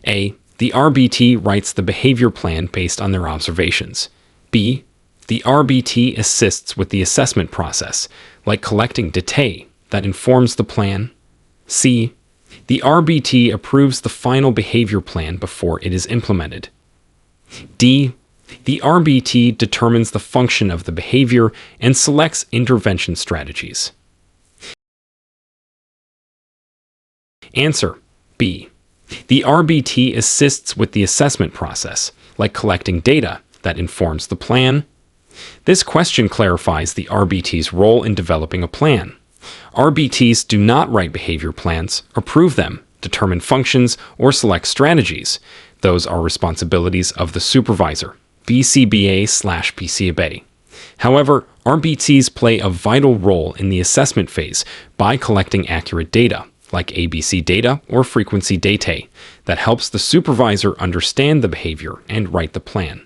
A. The RBT writes the behavior plan based on their observations. B. The RBT assists with the assessment process, like collecting data that informs the plan. C. The RBT approves the final behavior plan before it is implemented. D. The RBT determines the function of the behavior and selects intervention strategies. Answer. B. The RBT assists with the assessment process, like collecting data that informs the plan. This question clarifies the RBT's role in developing a plan. RBTs do not write behavior plans, approve them, determine functions, or select strategies. Those are responsibilities of the supervisor, BCBA/PCBA. However, RBTs play a vital role in the assessment phase by collecting accurate data, like ABC data or frequency data, that helps the supervisor understand the behavior and write the plan.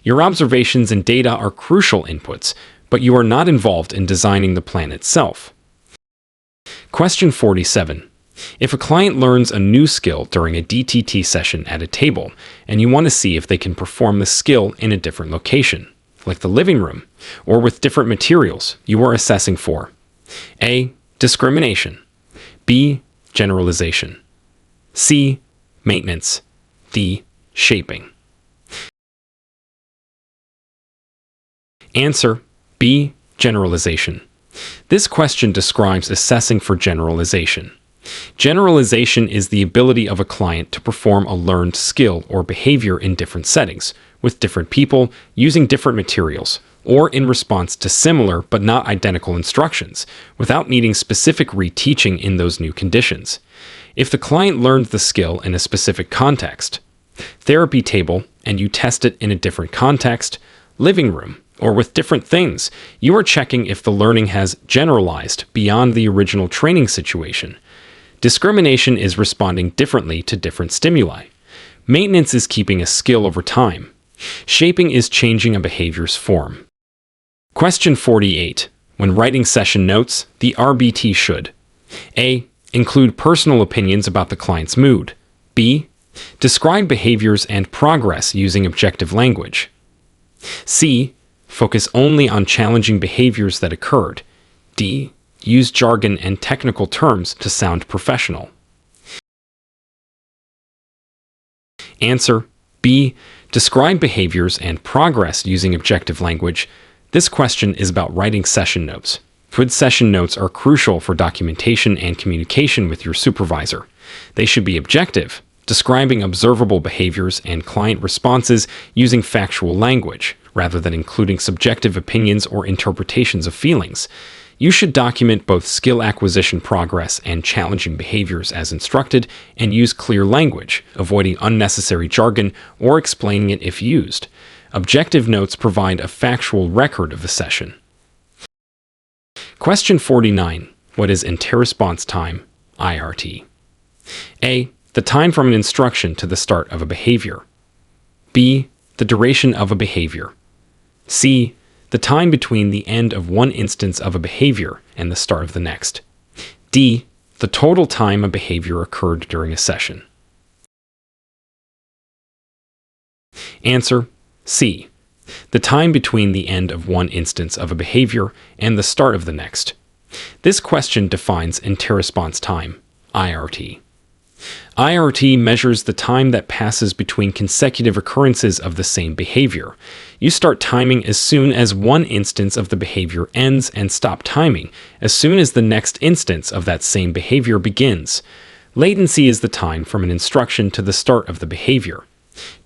Your observations and data are crucial inputs, but you are not involved in designing the plan itself. Question 47. If a client learns a new skill during a DTT session at a table, and you want to see if they can perform the skill in a different location, like the living room, or with different materials, you are assessing for A. Discrimination. B. Generalization. C. Maintenance. D. Shaping. Answer. B. Generalization. This question describes assessing for generalization. Generalization is the ability of a client to perform a learned skill or behavior in different settings, with different people, using different materials, or in response to similar but not identical instructions, without needing specific reteaching in those new conditions. If the client learned the skill in a specific context, therapy table, and you test it in a different context, living room, or with different things, you are checking if the learning has generalized beyond the original training situation. Discrimination is responding differently to different stimuli. Maintenance is keeping a skill over time. Shaping is changing a behavior's form. Question 48. When writing session notes, the RBT should A. Include personal opinions about the client's mood. B. Describe behaviors and progress using objective language. C. Focus only on challenging behaviors that occurred. D. Use jargon and technical terms to sound professional. Answer. B. Describe behaviors and progress using objective language. This question is about writing session notes. Good session notes are crucial for documentation and communication with your supervisor. They should be objective, describing observable behaviors and client responses using factual language, rather than including subjective opinions or interpretations of feelings. You should document both skill acquisition progress and challenging behaviors as instructed, and use clear language, avoiding unnecessary jargon or explaining it if used. Objective notes provide a factual record of the session. Question 49. What is interresponse time, IRT? A. The time from an instruction to the start of a behavior. B. The duration of a behavior. C. the time between the end of one instance of a behavior and the start of the next. D, the total time a behavior occurred during a session. Answer C, the time between the end of one instance of a behavior and the start of the next. This question defines interresponse time, IRT. IRT measures the time that passes between consecutive occurrences of the same behavior. You start timing as soon as one instance of the behavior ends and stop timing as soon as the next instance of that same behavior begins. Latency is the time from an instruction to the start of the behavior.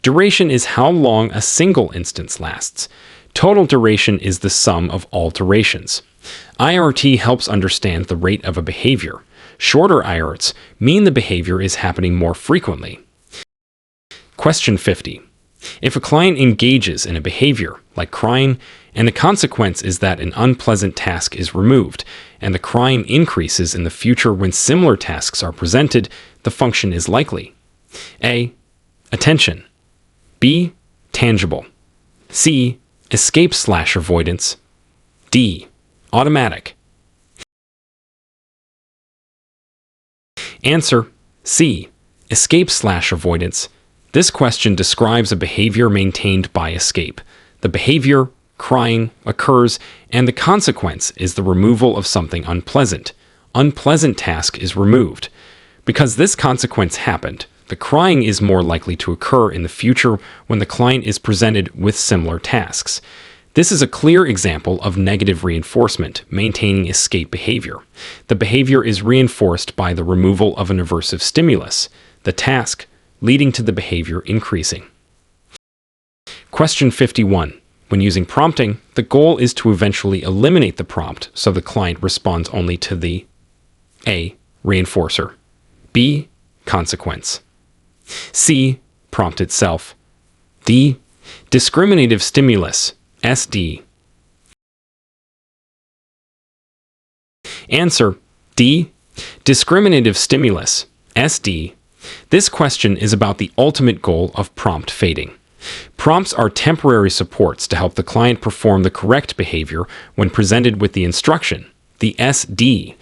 Duration is how long a single instance lasts. Total duration is the sum of all durations. IRT helps understand the rate of a behavior. Shorter IRTs mean the behavior is happening more frequently. Question 50. If a client engages in a behavior, like crying, and the consequence is that an unpleasant task is removed, and the crying increases in the future when similar tasks are presented, the function is likely. A, attention. B, tangible. C, escape/avoidance. D, automatic. Answer C, escape/avoidance. This question describes a behavior maintained by escape. The behavior, crying, occurs, and the consequence is the removal of something unpleasant. Unpleasant task is removed. Because this consequence happened, the crying is more likely to occur in the future when the client is presented with similar tasks. This is a clear example of negative reinforcement, maintaining escape behavior. The behavior is reinforced by the removal of an aversive stimulus, the task, leading to the behavior increasing. Question 51. When using prompting, the goal is to eventually eliminate the prompt so the client responds only to the A, reinforcer, B, consequence, C, prompt itself, D, discriminative stimulus, SD. Answer D, discriminative stimulus, SD. This question is about the ultimate goal of prompt fading. Prompts are temporary supports to help the client perform the correct behavior when presented with the instruction, the SD.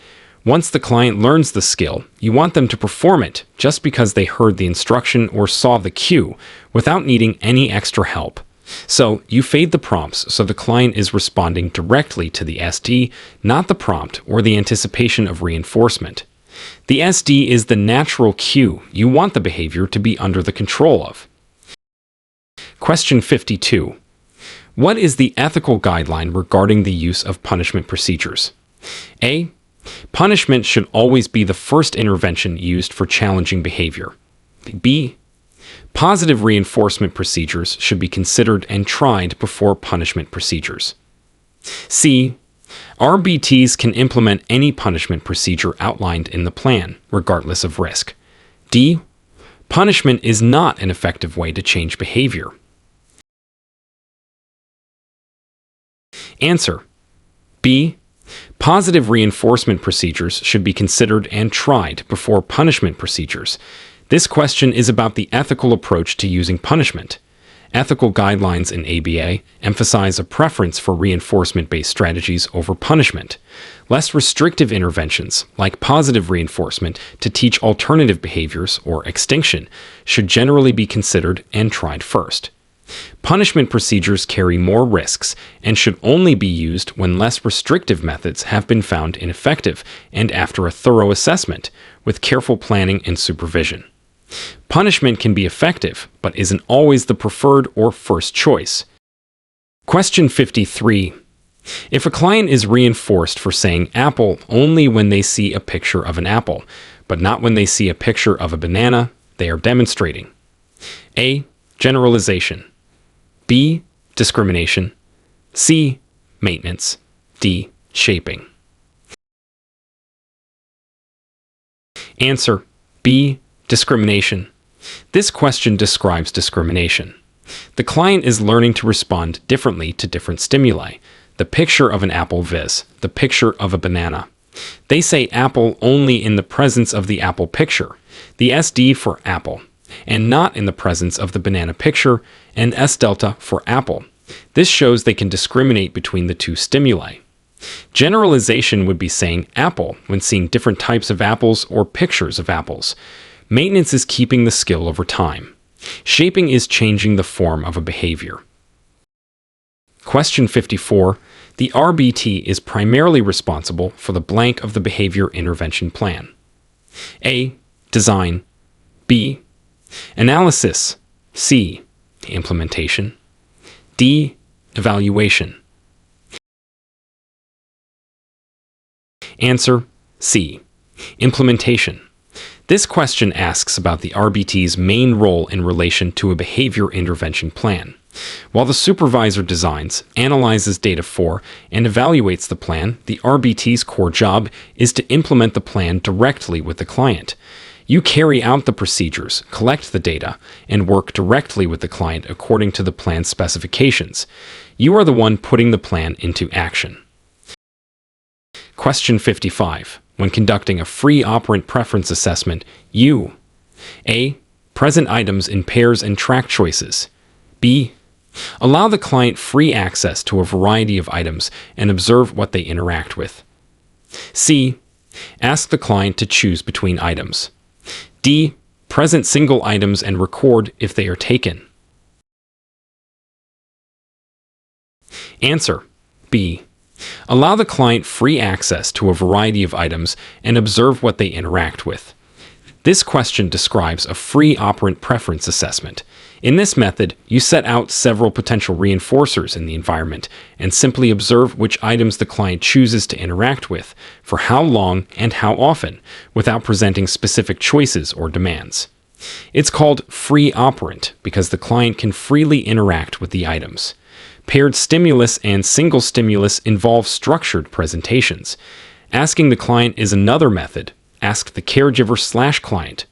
Once the client learns the skill, you want them to perform it just because they heard the instruction or saw the cue without needing any extra help. So you fade the prompts so the client is responding directly to the SD, not the prompt or the anticipation of reinforcement. The SD is the natural cue you want the behavior to be under the control of. Question 52. What is the ethical guideline regarding the use of punishment procedures? A, punishment should always be the first intervention used for challenging behavior. B, positive reinforcement procedures should be considered and tried before punishment procedures. C, RBTs can implement any punishment procedure outlined in the plan, regardless of risk. D, punishment is not an effective way to change behavior. Answer B, positive reinforcement procedures should be considered and tried before punishment procedures. This question is about the ethical approach to using punishment. Ethical guidelines in ABA emphasize a preference for reinforcement-based strategies over punishment. Less restrictive interventions, like positive reinforcement to teach alternative behaviors or extinction, should generally be considered and tried first. Punishment procedures carry more risks and should only be used when less restrictive methods have been found ineffective and after a thorough assessment, with careful planning and supervision. Punishment can be effective, but isn't always the preferred or first choice. Question 53. If a client is reinforced for saying apple only when they see a picture of an apple, but not when they see a picture of a banana, they are demonstrating A, generalization, B, discrimination, C, maintenance, D, shaping. Answer B, discrimination. This question describes discrimination. The client is learning to respond differently to different stimuli. The picture of an apple vis the picture of a banana. They say apple only in the presence of the apple picture, the SD for apple, and not in the presence of the banana picture, and S delta for apple, This shows they can discriminate between the two stimuli. Generalization would be saying apple when seeing different types of apples or pictures of apples. Maintenance is keeping the skill over time. Shaping is changing the form of a behavior. Question 54. The RBT is primarily responsible for the blank of the behavior intervention plan. A. Design. B. Analysis. C. Implementation. D. Evaluation. Answer C. Implementation. This question asks about the RBT's main role in relation to a behavior intervention plan. While the supervisor designs, analyzes data for, and evaluates the plan, the RBT's core job is to implement the plan directly with the client. You carry out the procedures, collect the data, and work directly with the client according to the plan specifications. You are the one putting the plan into action. Question 55. When conducting a free operant preference assessment, you A. Present items in pairs and track choices. B. Allow the client free access to a variety of items and observe what they interact with. C. Ask the client to choose between items. D. Present single items and record if they are taken. Answer B. Allow the client free access to a variety of items and observe what they interact with. This question describes a free operant preference assessment. In this method, you set out several potential reinforcers in the environment and simply observe which items the client chooses to interact with, for how long and how often, without presenting specific choices or demands. It's called free operant because the client can freely interact with the items. Paired stimulus and single stimulus involve structured presentations. Asking the client is another method. Ask the caregiver/client.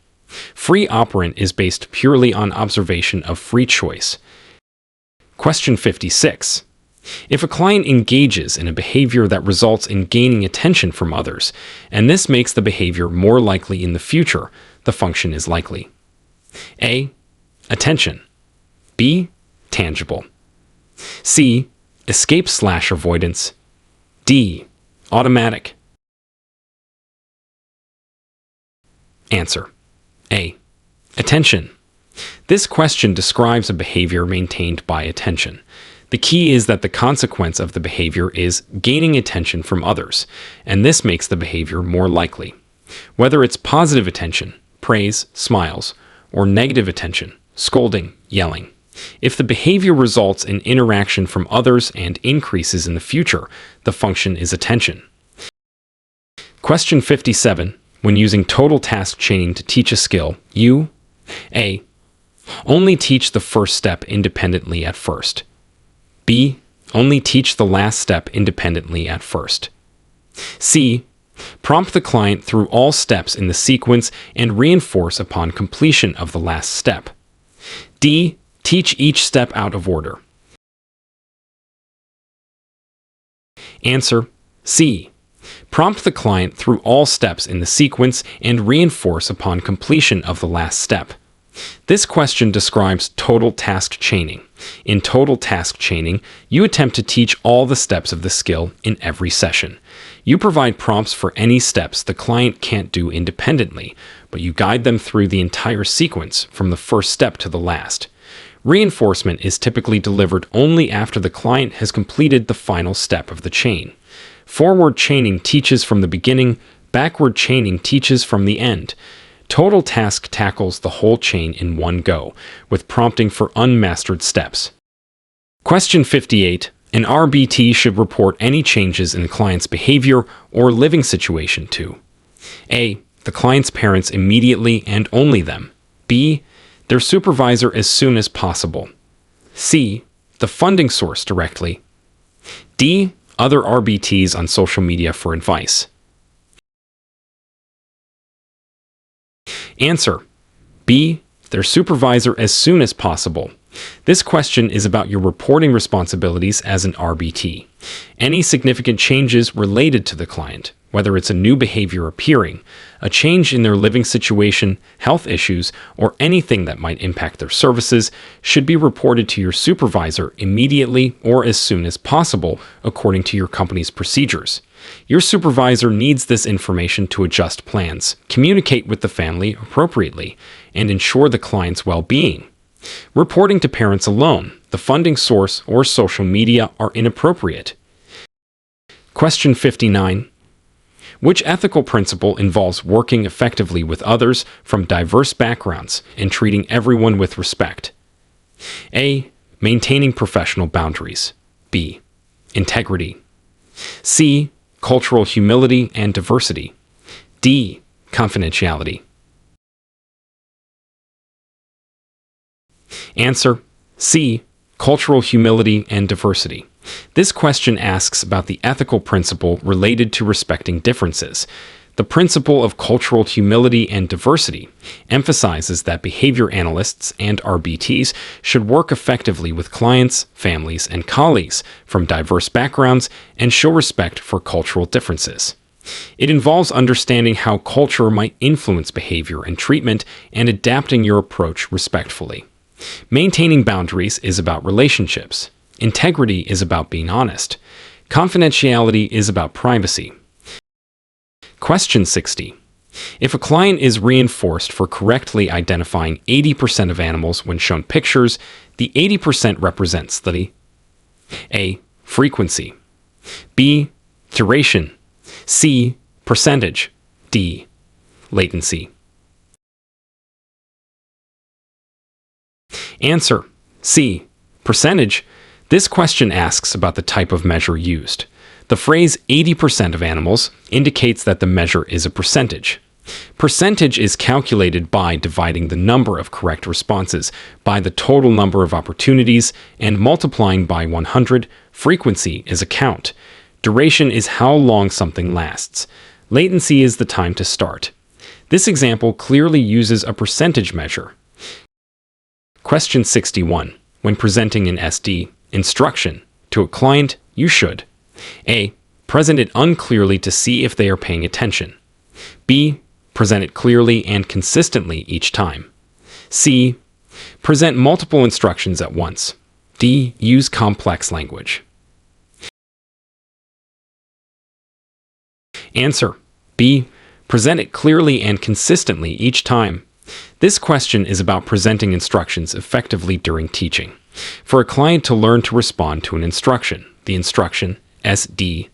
Free operant is based purely on observation of free choice. Question 56. If a client engages in a behavior that results in gaining attention from others, and this makes the behavior more likely in the future, the function is likely. A. Attention. B. Tangible. C. Escape/avoidance. D. Automatic. Answer A. Attention. This question describes a behavior maintained by attention. The key is that the consequence of the behavior is gaining attention from others, and this makes the behavior more likely. Whether it's positive attention, praise, smiles, or negative attention, scolding, yelling. If the behavior results in interaction from others and increases in the future, the function is attention. Question 57. When using total task chaining to teach a skill, you A. Only teach the first step independently at first. B. Only teach the last step independently at first. C. Prompt the client through all steps in the sequence and reinforce upon completion of the last step. D. Teach each step out of order. Answer C. Prompt the client through all steps in the sequence and reinforce upon completion of the last step. This question describes total task chaining. In total task chaining, you attempt to teach all the steps of the skill in every session. You provide prompts for any steps the client can't do independently, but you guide them through the entire sequence from the first step to the last. Reinforcement is typically delivered only after the client has completed the final step of the chain. Forward chaining teaches from the beginning, backward chaining teaches from the end. Total task tackles the whole chain in one go, with prompting for unmastered steps. Question 58. An RBT should report any changes in the client's behavior or living situation to A. The client's parents immediately and only them. B. Their supervisor as soon as possible. C. The funding source directly. D. Other RBTs on social media for advice. Answer B. Their supervisor as soon as possible. This question is about your reporting responsibilities as an RBT. Any significant changes related to the client, whether it's a new behavior appearing, a change in their living situation, health issues, or anything that might impact their services, should be reported to your supervisor immediately or as soon as possible according to your company's procedures. Your supervisor needs this information to adjust plans, communicate with the family appropriately, and ensure the client's well-being. Reporting to parents alone, the funding source, or social media are inappropriate. Question 59. Which ethical principle involves working effectively with others from diverse backgrounds and treating everyone with respect? A. Maintaining professional boundaries. B. Integrity. C. Cultural humility and diversity. D. Confidentiality. Answer: C. Cultural humility and diversity. This question asks about the ethical principle related to respecting differences. The principle of cultural humility and diversity emphasizes that behavior analysts and RBTs should work effectively with clients, families, and colleagues from diverse backgrounds and show respect for cultural differences. It involves understanding how culture might influence behavior and treatment and adapting your approach respectfully. Maintaining boundaries is about relationships. Integrity is about being honest. Confidentiality is about privacy. Question 60. If a client is reinforced for correctly identifying 80% of animals when shown pictures, the 80% represents the A. Frequency. B. Duration. C. Percentage. D. Latency. Answer: C. Percentage. This question asks about the type of measure used. The phrase 80% of animals indicates that the measure is a percentage. Percentage is calculated by dividing the number of correct responses by the total number of opportunities and multiplying by 100. Frequency is a count. Duration is how long something lasts. Latency is the time to start. This example clearly uses a percentage measure. Question 61. When presenting an SD instruction to a client, you should: A. Present it unclearly to see if they are paying attention. B. Present it clearly and consistently each time. C. Present multiple instructions at once. D. Use complex language. Answer: B. Present it clearly and consistently each time. This question is about presenting instructions effectively during teaching. For a client to learn to respond to an instruction, the instruction, SD,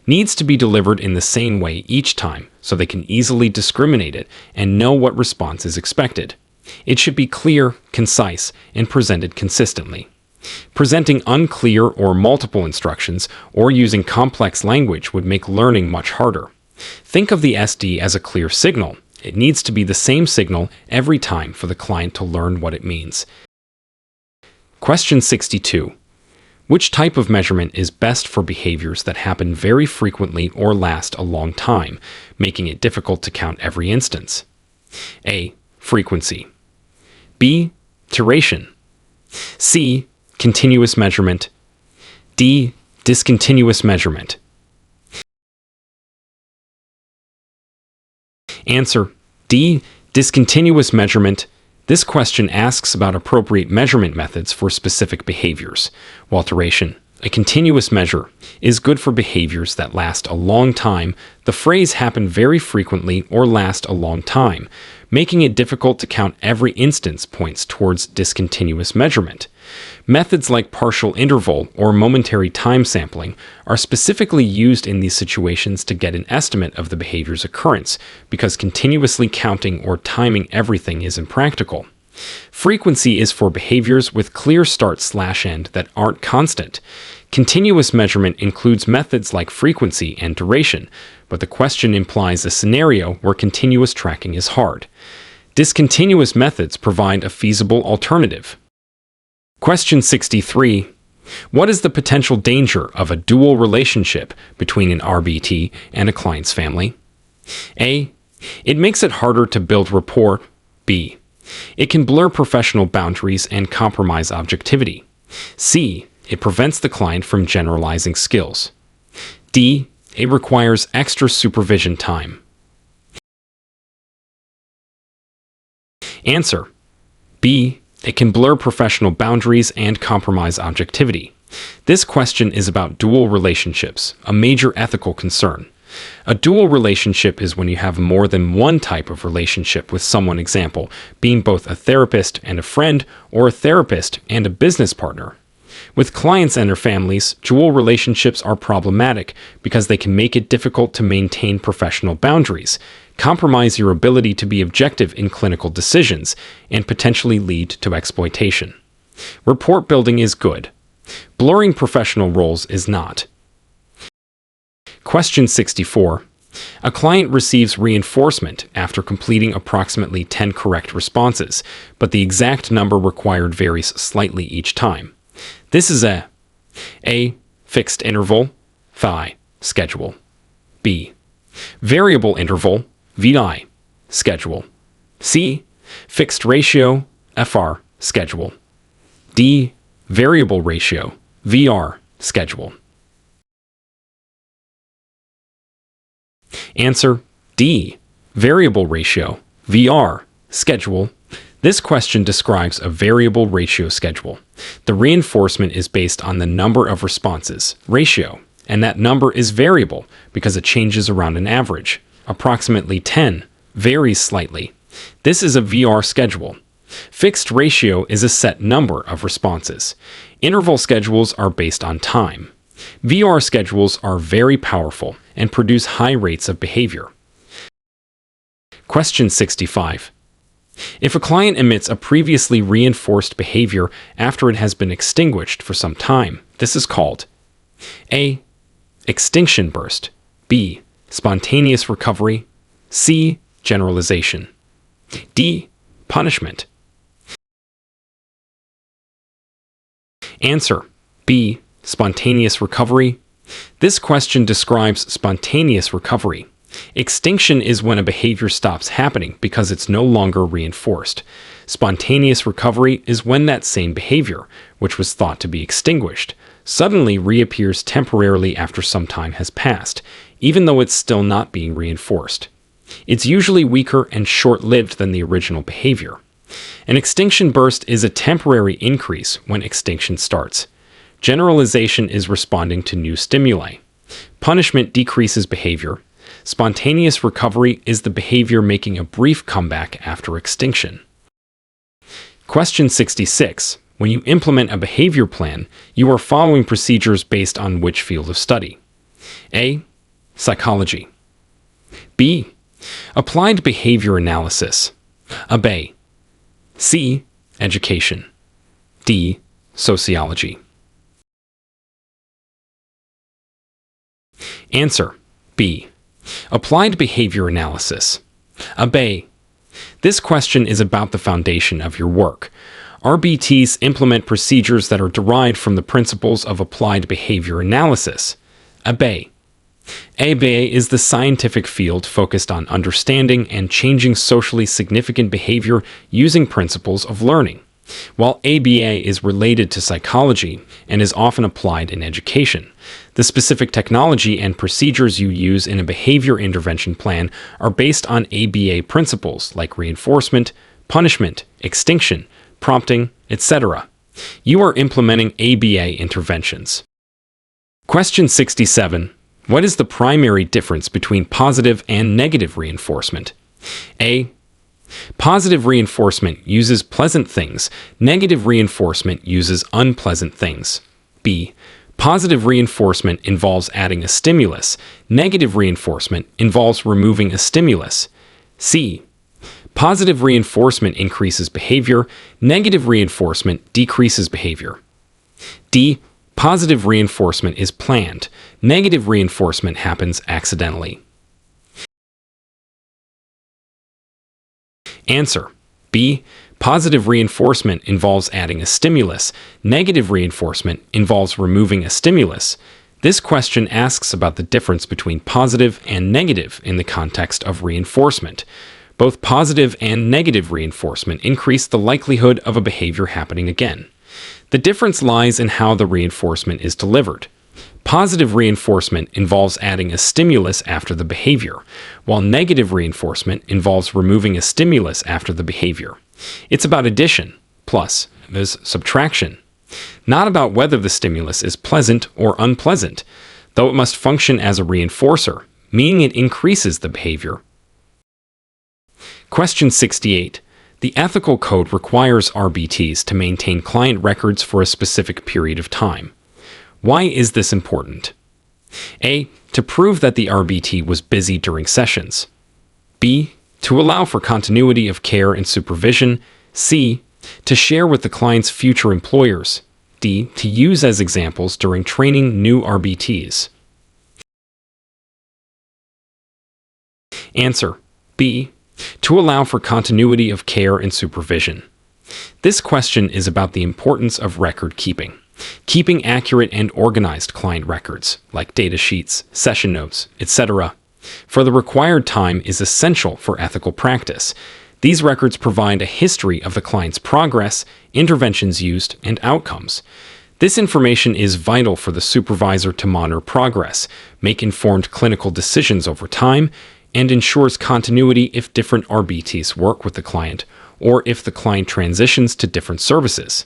needs to be delivered in the same way each time so they can easily discriminate it and know what response is expected. It should be clear, concise, and presented consistently. Presenting unclear or multiple instructions or using complex language would make learning much harder. Think of the SD as a clear signal. It needs to be the same signal every time for the client to learn what it means. Question 62. Which type of measurement is best for behaviors that happen very frequently or last a long time, making it difficult to count every instance? A. Frequency. B. Duration. C. Continuous measurement. D. Discontinuous measurement. Answer: D. Discontinuous measurement. This question asks about appropriate measurement methods for specific behaviors, while duration, a continuous measure, is good for behaviors that last a long time. The phrase happen very frequently or last a long time, making it difficult to count every instance points towards discontinuous measurement. Methods like partial interval or momentary time sampling are specifically used in these situations to get an estimate of the behavior's occurrence, because continuously counting or timing everything is impractical. Frequency is for behaviors with clear start/end that aren't constant. Continuous measurement includes methods like frequency and duration, but the question implies a scenario where continuous tracking is hard. Discontinuous methods provide a feasible alternative. Question 63. What is the potential danger of a dual relationship between an RBT and a client's family? A. It makes it harder to build rapport. B. It can blur professional boundaries and compromise objectivity. C. It prevents the client from generalizing skills. D. It requires extra supervision time. Answer: B. It can blur professional boundaries and compromise objectivity. This question is about dual relationships, a major ethical concern. A dual relationship is when you have more than one type of relationship with someone, example, being both a therapist and a friend, or a therapist and a business partner. With clients and their families, dual relationships are problematic because they can make it difficult to maintain professional boundaries, compromise your ability to be objective in clinical decisions, and potentially lead to exploitation. Rapport building is good. Blurring professional roles is not. Question 64. A client receives reinforcement after completing approximately 10 correct responses, but the exact number required varies slightly each time. This is a fixed interval, phi, schedule. B. Variable interval, VI, schedule. C. Fixed ratio, FR, schedule. D. Variable ratio, VR, schedule. Answer: D. Variable ratio, VR, schedule. This question describes a variable ratio schedule. The reinforcement is based on the number of responses, ratio, and that number is variable because it changes around an average. Approximately 10 varies slightly. This is a VR schedule. Fixed ratio is a set number of responses. Interval schedules are based on time. VR schedules are very powerful and produce high rates of behavior. Question 65. If a client emits a previously reinforced behavior after it has been extinguished for some time, this is called A. Extinction burst. B. Spontaneous recovery. C. Generalization. D. Punishment. Answer: B. Spontaneous recovery. This question describes spontaneous recovery. Extinction is when a behavior stops happening because it's no longer reinforced. Spontaneous recovery is when that same behavior, which was thought to be extinguished, suddenly reappears temporarily after some time has passed, even though it's still not being reinforced. It's usually weaker and short-lived than the original behavior. An extinction burst is a temporary increase when extinction starts. Generalization is responding to new stimuli. Punishment decreases behavior. Spontaneous recovery is the behavior making a brief comeback after extinction. Question 66. When you implement a behavior plan, you are following procedures based on which field of study? A. Psychology. B. Applied behavior analysis. B. C. Education. D. Sociology. Answer: B. Applied behavior analysis. B. This question is about the foundation of your work. RBTs implement procedures that are derived from the principles of applied behavior analysis. B. ABA is the scientific field focused on understanding and changing socially significant behavior using principles of learning, while ABA is related to psychology and is often applied in education. The specific technology and procedures you use in a behavior intervention plan are based on ABA principles like reinforcement, punishment, extinction, prompting, etc. You are implementing ABA interventions. Question 67. What is the primary difference between positive and negative reinforcement? A. Positive reinforcement uses pleasant things. Negative reinforcement uses unpleasant things. B. Positive reinforcement involves adding a stimulus. Negative reinforcement involves removing a stimulus. C. Positive reinforcement increases behavior. Negative reinforcement decreases behavior. D. Positive reinforcement is planned. Negative reinforcement happens accidentally. Answer: B. Positive reinforcement involves adding a stimulus. Negative reinforcement involves removing a stimulus. This question asks about the difference between positive and negative in the context of reinforcement. Both positive and negative reinforcement increase the likelihood of a behavior happening again. The difference lies in how the reinforcement is delivered. Positive reinforcement involves adding a stimulus after the behavior, while negative reinforcement involves removing a stimulus after the behavior. It's about addition, plus, there's subtraction. Not about whether the stimulus is pleasant or unpleasant, though it must function as a reinforcer, meaning it increases the behavior. Question 68. The ethical code requires RBTs to maintain client records for a specific period of time. Why is this important? A. To prove that the RBT was busy during sessions. B. To allow for continuity of care and supervision. C. To share with the client's future employers. D. To use as examples during training new RBTs. Answer. B. To allow for continuity of care and supervision. This question is about the importance of record keeping. Keeping accurate and organized client records, like data sheets, session notes, etc., for the required time is essential for ethical practice. These records provide a history of the client's progress, interventions used, and outcomes. This information is vital for the supervisor to monitor progress, make informed clinical decisions over time, and ensures continuity if different RBTs work with the client, or if the client transitions to different services.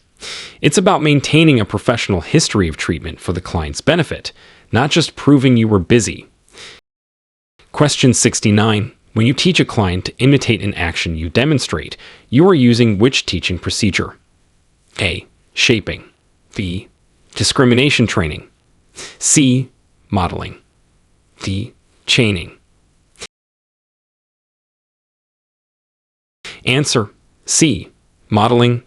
It's about maintaining a professional history of treatment for the client's benefit, not just proving you were busy. Question 69. When you teach a client to imitate an action you demonstrate, you are using which teaching procedure? A. Shaping. B. Discrimination training. C. Modeling. D. Chaining. Answer. C. Modeling.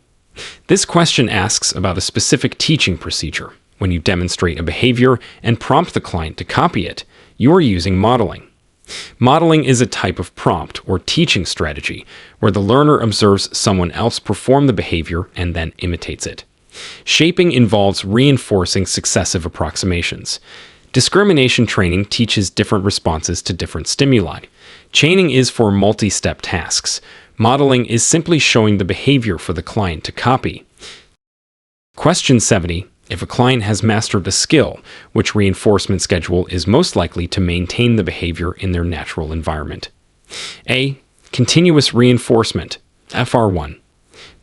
This question asks about a specific teaching procedure. When you demonstrate a behavior and prompt the client to copy it, you are using modeling. Modeling is a type of prompt or teaching strategy where the learner observes someone else perform the behavior and then imitates it. Shaping involves reinforcing successive approximations. Discrimination training teaches different responses to different stimuli. Chaining is for multi-step tasks. Modeling is simply showing the behavior for the client to copy. Question 70. If a client has mastered a skill, which reinforcement schedule is most likely to maintain the behavior in their natural environment? A. Continuous reinforcement, FR1.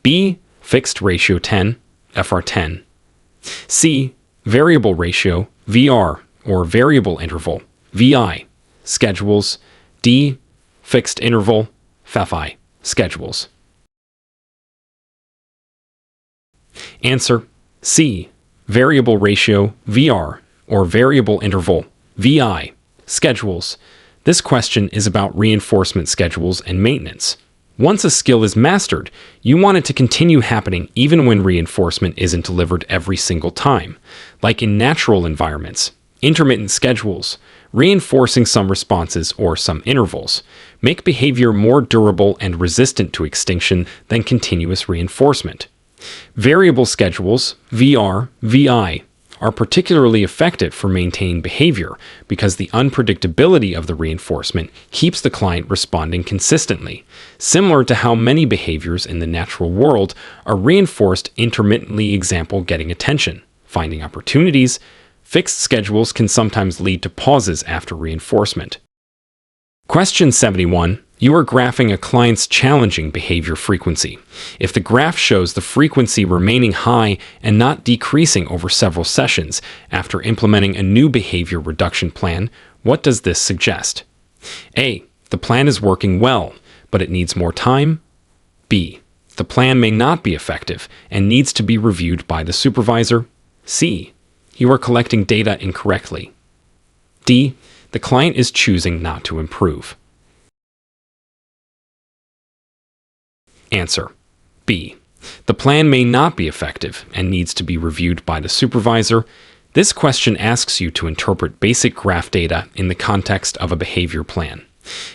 B. Fixed ratio 10, FR10. C. Variable ratio, VR, or variable interval, VI, schedules. D. Fixed interval, FI, schedules. Answer. C. Variable ratio, VR, or variable interval, VI, schedules. This question is about reinforcement schedules and maintenance. Once a skill is mastered, you want it to continue happening even when reinforcement isn't delivered every single time. Like in natural environments, intermittent schedules, reinforcing some responses or some intervals, make behavior more durable and resistant to extinction than continuous reinforcement. Variable schedules, VR, VI, are particularly effective for maintaining behavior because the unpredictability of the reinforcement keeps the client responding consistently, similar to how many behaviors in the natural world are reinforced intermittently, example getting attention, finding opportunities. Fixed schedules can sometimes lead to pauses after reinforcement. Question 71. You are graphing a client's challenging behavior frequency. If the graph shows the frequency remaining high and not decreasing over several sessions after implementing a new behavior reduction plan, what does this suggest? A. The plan is working well, but it needs more time. B. The plan may not be effective and needs to be reviewed by the supervisor. C. You are collecting data incorrectly. D. The client is choosing not to improve. Answer. B. The plan may not be effective and needs to be reviewed by the supervisor. This question asks you to interpret basic graph data in the context of a behavior plan.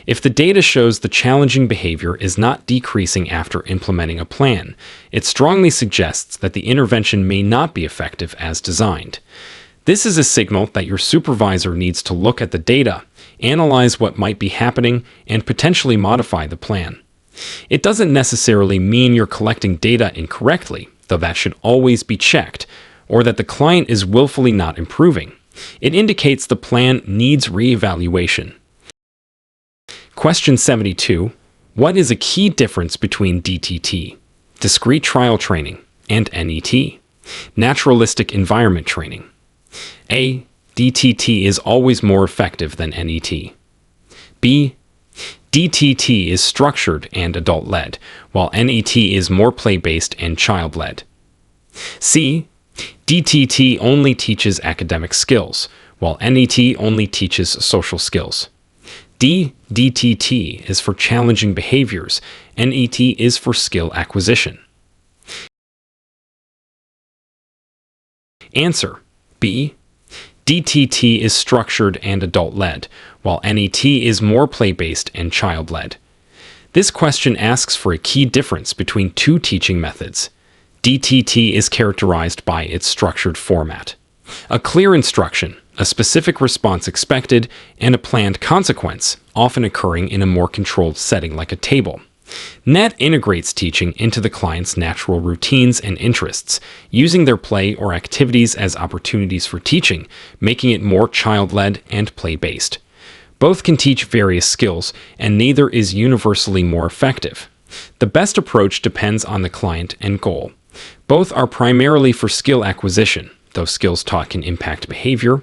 If the data shows the challenging behavior is not decreasing after implementing a plan, it strongly suggests that the intervention may not be effective as designed. This is a signal that your supervisor needs to look at the data, analyze what might be happening, and potentially modify the plan. It doesn't necessarily mean you're collecting data incorrectly, though that should always be checked, or that the client is willfully not improving. It indicates the plan needs reevaluation. Question 72. What is a key difference between DTT, discrete trial training, and NET, naturalistic environment training? A. DTT is always more effective than NET. B. DTT is structured and adult-led, while NET is more play-based and child-led. C. DTT only teaches academic skills, while NET only teaches social skills. D. DTT is for challenging behaviors, NET is for skill acquisition. Answer. B. DTT is structured and adult-led, while NET is more play-based and child-led. This question asks for a key difference between two teaching methods. DTT is characterized by its structured format. A clear instruction, a specific response expected, and a planned consequence, often occurring in a more controlled setting like a table. NET integrates teaching into the client's natural routines and interests, using their play or activities as opportunities for teaching, making it more child-led and play-based. Both can teach various skills, and neither is universally more effective. The best approach depends on the client and goal. Both are primarily for skill acquisition, though skills taught can impact behavior.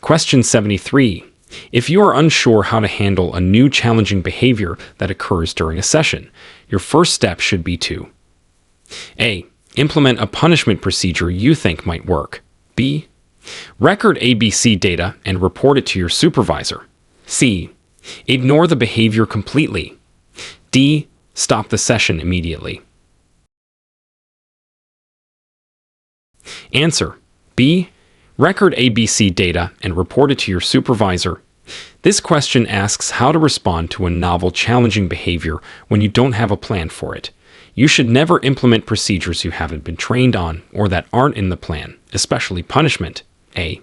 Question 73. If you are unsure how to handle a new challenging behavior that occurs during a session, your first step should be to A. Implement a punishment procedure you think might work. B. Record ABC data and report it to your supervisor. C. Ignore the behavior completely. D. Stop the session immediately. Answer. B. Record ABC data and report it to your supervisor. This question asks how to respond to a novel, challenging behavior when you don't have a plan for it. You should never implement procedures you haven't been trained on or that aren't in the plan, especially punishment. A.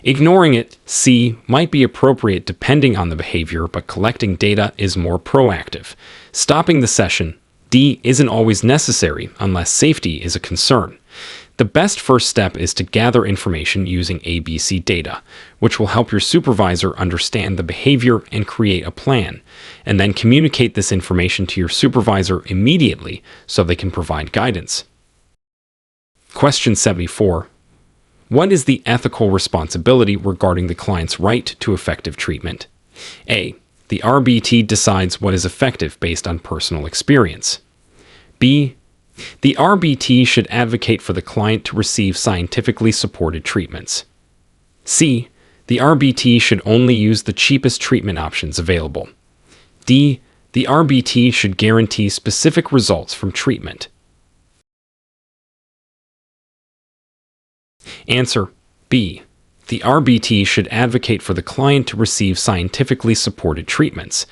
Ignoring it, C, might be appropriate depending on the behavior, but collecting data is more proactive. Stopping the session, D, isn't always necessary unless safety is a concern. The best first step is to gather information using ABC data, which will help your supervisor understand the behavior and create a plan, and then communicate this information to your supervisor immediately so they can provide guidance. Question 74. What is the ethical responsibility regarding the client's right to effective treatment? A. The RBT decides what is effective based on personal experience. B. The RBT should advocate for the client to receive scientifically supported treatments. C. The RBT should only use the cheapest treatment options available. D. The RBT should guarantee specific results from treatment. Answer. B. The RBT should advocate for the client to receive scientifically supported treatments.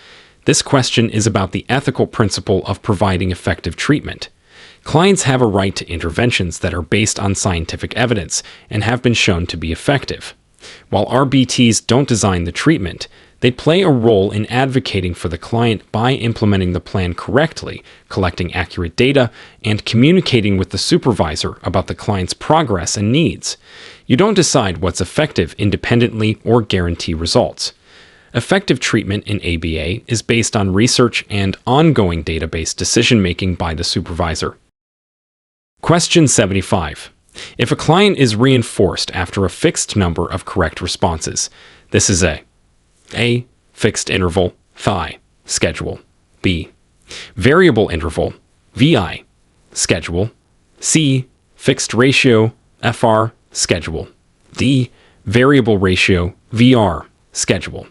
This question is about the ethical principle of providing effective treatment. Clients have a right to interventions that are based on scientific evidence and have been shown to be effective. While RBTs don't design the treatment, they play a role in advocating for the client by implementing the plan correctly, collecting accurate data, and communicating with the supervisor about the client's progress and needs. You don't decide what's effective independently or guarantee results. Effective treatment in ABA is based on research and ongoing database decision-making by the supervisor. Question 75. If a client is reinforced after a fixed number of correct responses, this is A. Fixed interval, phi, schedule. B. Variable interval, VI, schedule. C. Fixed ratio, FR, schedule. D. Variable ratio, VR, schedule.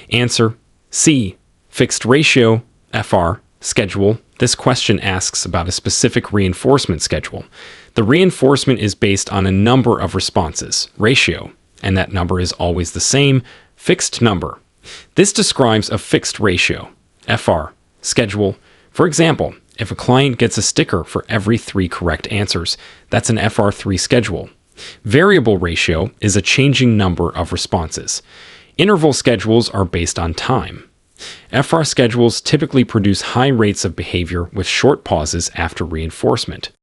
Answer. C. Fixed ratio, FR, schedule. This question asks about a specific reinforcement schedule. The reinforcement is based on a number of responses, ratio, and that number is always the same, fixed number. This describes a fixed ratio, FR, schedule. For example, if a client gets a sticker for every 3 correct answers, that's an FR3 schedule. Variable ratio is a changing number of responses. Interval schedules are based on time. FR schedules typically produce high rates of behavior with short pauses after reinforcement.